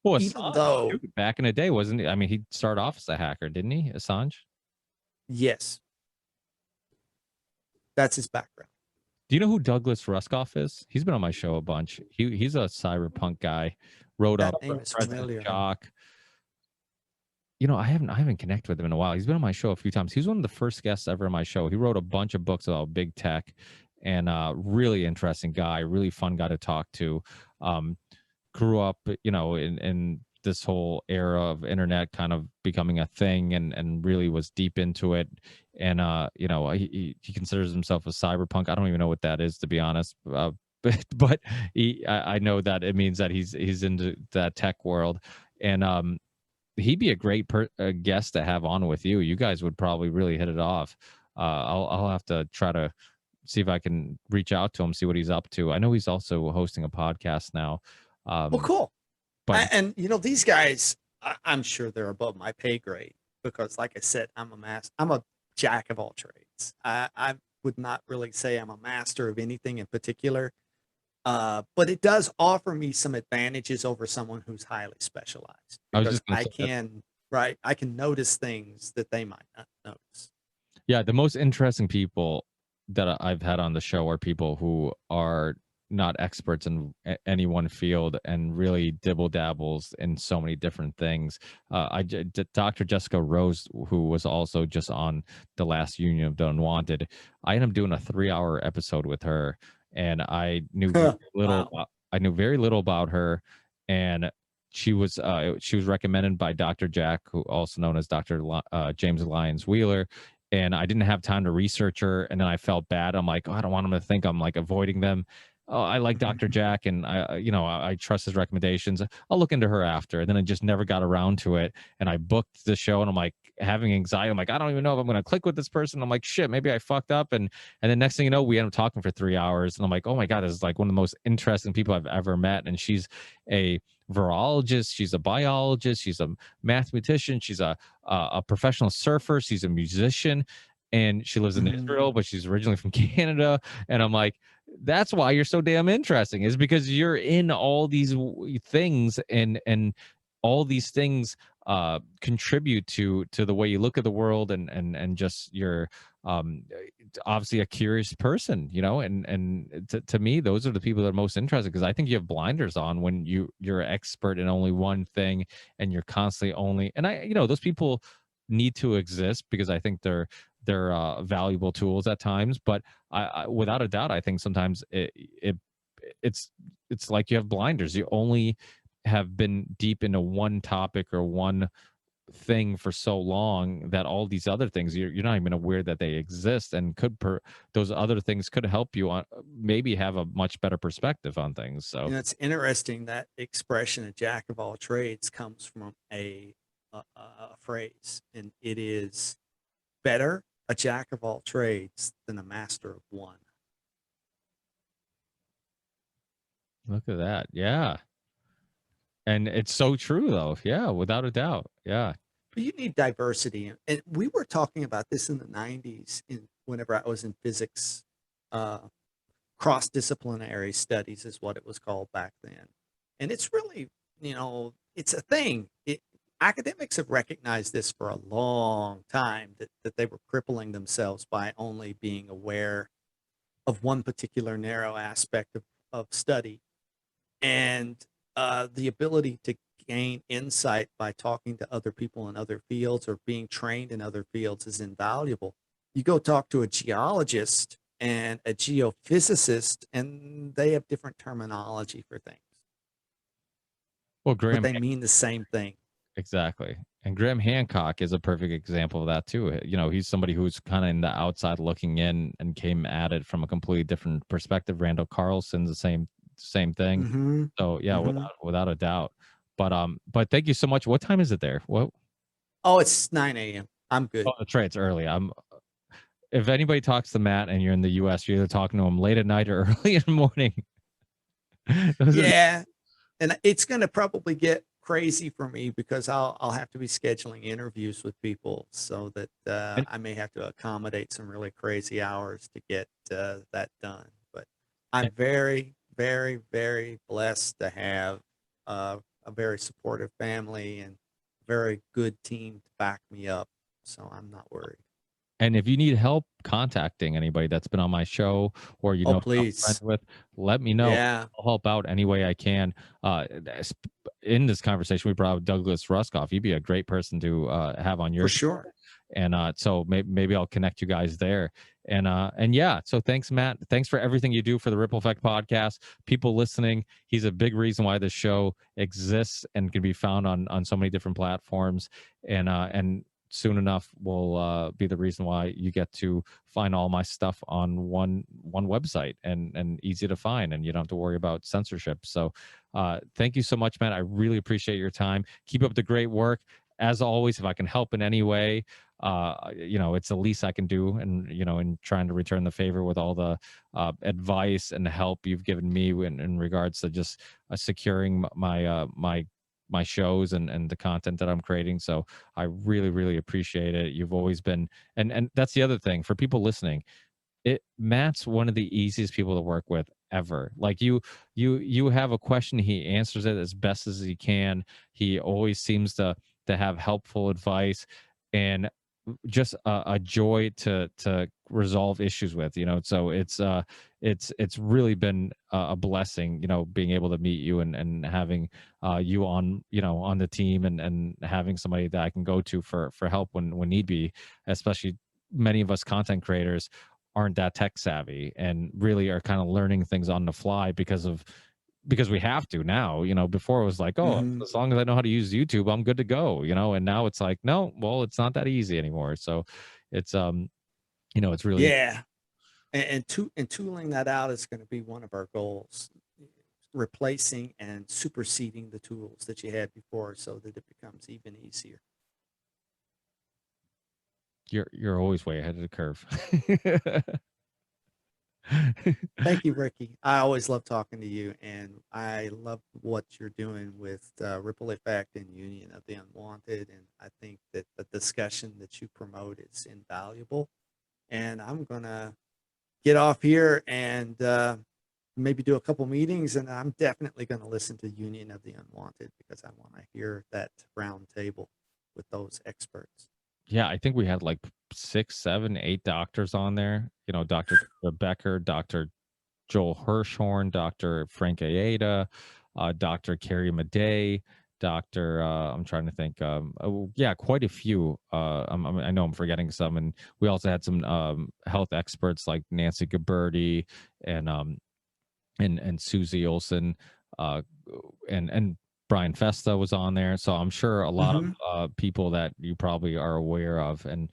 Well, even Assange though, too, back in the day, wasn't he? I mean, he started off as a hacker, didn't he? Assange. yes, that's his background. Do you know who Douglas Ruskoff is? He's been on my show a bunch. He's a cyberpunk guy. Wrote up That name is President familiar. Shock. You know, I haven't connected with him in a while. He's been on my show a few times. He was one of the first guests ever on my show. He wrote a bunch of books about big tech, and really interesting guy, really fun guy to talk to. Um, Grew up, you know, in this whole era of internet kind of becoming a thing, and really was deep into it. And you know, he considers himself a cyberpunk. I don't even know what that is, to be honest. But I know that it means that he's into that tech world. And he'd be a great guest to have on with you. You guys would probably really hit it off. I'll have to try to see if I can reach out to him, see what he's up to. I know he's also hosting a podcast now. Well, cool. But And you know, these guys, I'm sure they're above my pay grade because, like I said, I'm a jack of all trades. I would not really say I'm a master of anything in particular, but it does offer me some advantages over someone who's highly specialized I was because just gonna I say that. can, right, I can notice things that they might not notice. Yeah, the most interesting people that I've had on the show are people who are not experts in any one field and really dibble dabbles in so many different things. Dr. Jessica Rose, who was also just on the last Union of the Unwanted, I ended up doing a 3-hour episode with her, and I knew very little. Wow. I knew very little about her, and she was recommended by Dr. Jack, who also known as Dr. James Lyons Wheeler, and I didn't have time to research her. And then I felt bad. I'm like, oh, I don't want them to think I'm like avoiding them. Oh, I like Dr. Jack, and I trust his recommendations. I'll look into her after. And then I just never got around to it. And I booked the show, and I'm like having anxiety. I'm like, I don't even know if I'm going to click with this person. I'm like, shit, maybe I fucked up. And then next thing you know, we end up talking for 3 hours. And I'm like, oh my God, this is like one of the most interesting people I've ever met. And she's a virologist, she's a biologist, she's a mathematician, she's a professional surfer, she's a musician, and she lives in Israel, but she's originally from Canada. And I'm like, that's why you're so damn interesting, is because you're in all these things, and all these things contribute to the way you look at the world, and just you're obviously a curious person, you know. And to me, those are the people that are most interesting, because I think you have blinders on when you're an expert in only one thing, and you're constantly only, and those people need to exist, because I think they're valuable tools at times. But I without a doubt, I think sometimes it's like you have blinders. You only have been deep into one topic or one thing for so long that all these other things, you're not even aware that they exist, and those other things could help you on maybe have a much better perspective on things. So It's interesting that expression, "a jack of all trades," comes from a phrase, and it is better a jack of all trades than a master of one. look at that. Yeah. And it's so true, though. Yeah, without a doubt. Yeah. But you need diversity, and we were talking about this in the '90s, whenever I was in physics. Cross-disciplinary studies is what it was called back then, and it's really, it's a thing. Academics have recognized this for a long time, that they were crippling themselves by only being aware of one particular narrow aspect of study, and the ability to gain insight by talking to other people in other fields or being trained in other fields is invaluable. You go talk to a geologist, and a geophysicist, and they have different terminology for things, Well, but Graham, they mean the same thing. exactly. And Graham Hancock is a perfect example of that too. You know, he's somebody who's kind of in the outside looking in and came at it from a completely different perspective. Randall Carlson's the same thing. Mhm. So yeah, Mhm. without a doubt. But thank you so much. What time is it there? What? Oh, it's 9 AM. I'm good. Oh, that's right. It's early. I'm if anybody talks to Matt and you're in the US, you're either talking to him late at night or early in the morning. Those are Yeah, and it's gonna probably get crazy for me because I'll have to be scheduling interviews with people so that, and, I may have to accommodate some really crazy hours to get, that done, but I'm and very, very, very blessed to have, a very supportive family and very good team to back me up, so I'm not worried. And if you need help contacting anybody that's been on my show or Oh, I'm friends please. with, let me know. Yeah, I'll help out any way I can. In this conversation, we brought up Douglas Ruskoff. He'd be a great person to have on for your show, sure. and so maybe I'll connect you guys there. And yeah, so thanks, Matt. Thanks for everything you do for the Ripple Effect podcast. People listening, he's a big reason why this show exists and can be found on so many different platforms. And soon enough will be the reason why you get to find all my stuff on one website and easy to find, and you don't have to worry about censorship. So thank you so much, Matt. I really appreciate your time. Keep up the great work. As always, if I can help in any way, it's the least I can do, and in trying to return the favor with all the advice and help you've given me in regards to just securing my shows and the content that I'm creating. So I really, really appreciate it. You've always been, and that's the other thing for people listening. Matt's one of the easiest people to work with ever. Like you have a question, he answers it as best as he can. He always seems to have helpful advice and just a joy to resolve issues with. So it's really been a blessing, being able to meet you and having you on on the team, and having somebody that I can go to for help when need be, especially many of us content creators aren't that tech savvy and really are kind of learning things on the fly because we have to now. Before it was like, oh, Mhm. as long as I know how to use YouTube, I'm good to go. And now it's like, no, well, it's not that easy anymore. So it's it's really Yeah. And tooling that out is going to be one of our goals, replacing and superseding the tools that you had before so that it becomes even easier. you're always way ahead of the curve. Thank you, Ricky. I always love talking to you, and I love what you're doing with Ripple Effect and Union of the Unwanted. And I think that the discussion that you promote is invaluable. And I'm going to get off here and maybe do a couple meetings, and I'm definitely going to listen to Union of the Unwanted because I want to hear that round table with those experts. Yeah, I think we had like 6, 7, 8 doctors on there. Dr. Becker, Dr. Joel Hirschhorn, Dr. Frank Aeda, Dr. Carrie Madej, Dr. I'm trying to think. Yeah, quite a few. I know I'm forgetting some, and we also had some health experts like Nancy Gabberty and Susie Olson, uh, and Brian Festa was on there. So I'm sure a lot of Mm-hmm. people that you probably are aware of, and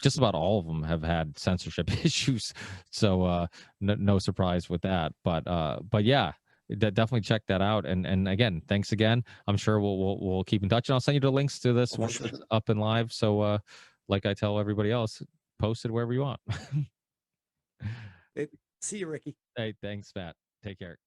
just about all of them have had censorship issues. So no surprise with that. But yeah. Definitely check that out, and again, thanks again. I'm sure we'll keep in touch, and I'll send you the links to this once Sure. it's up and live. So, like I tell everybody else, post it wherever you want. See you, Ricky. Hey, thanks, Matt. Take care.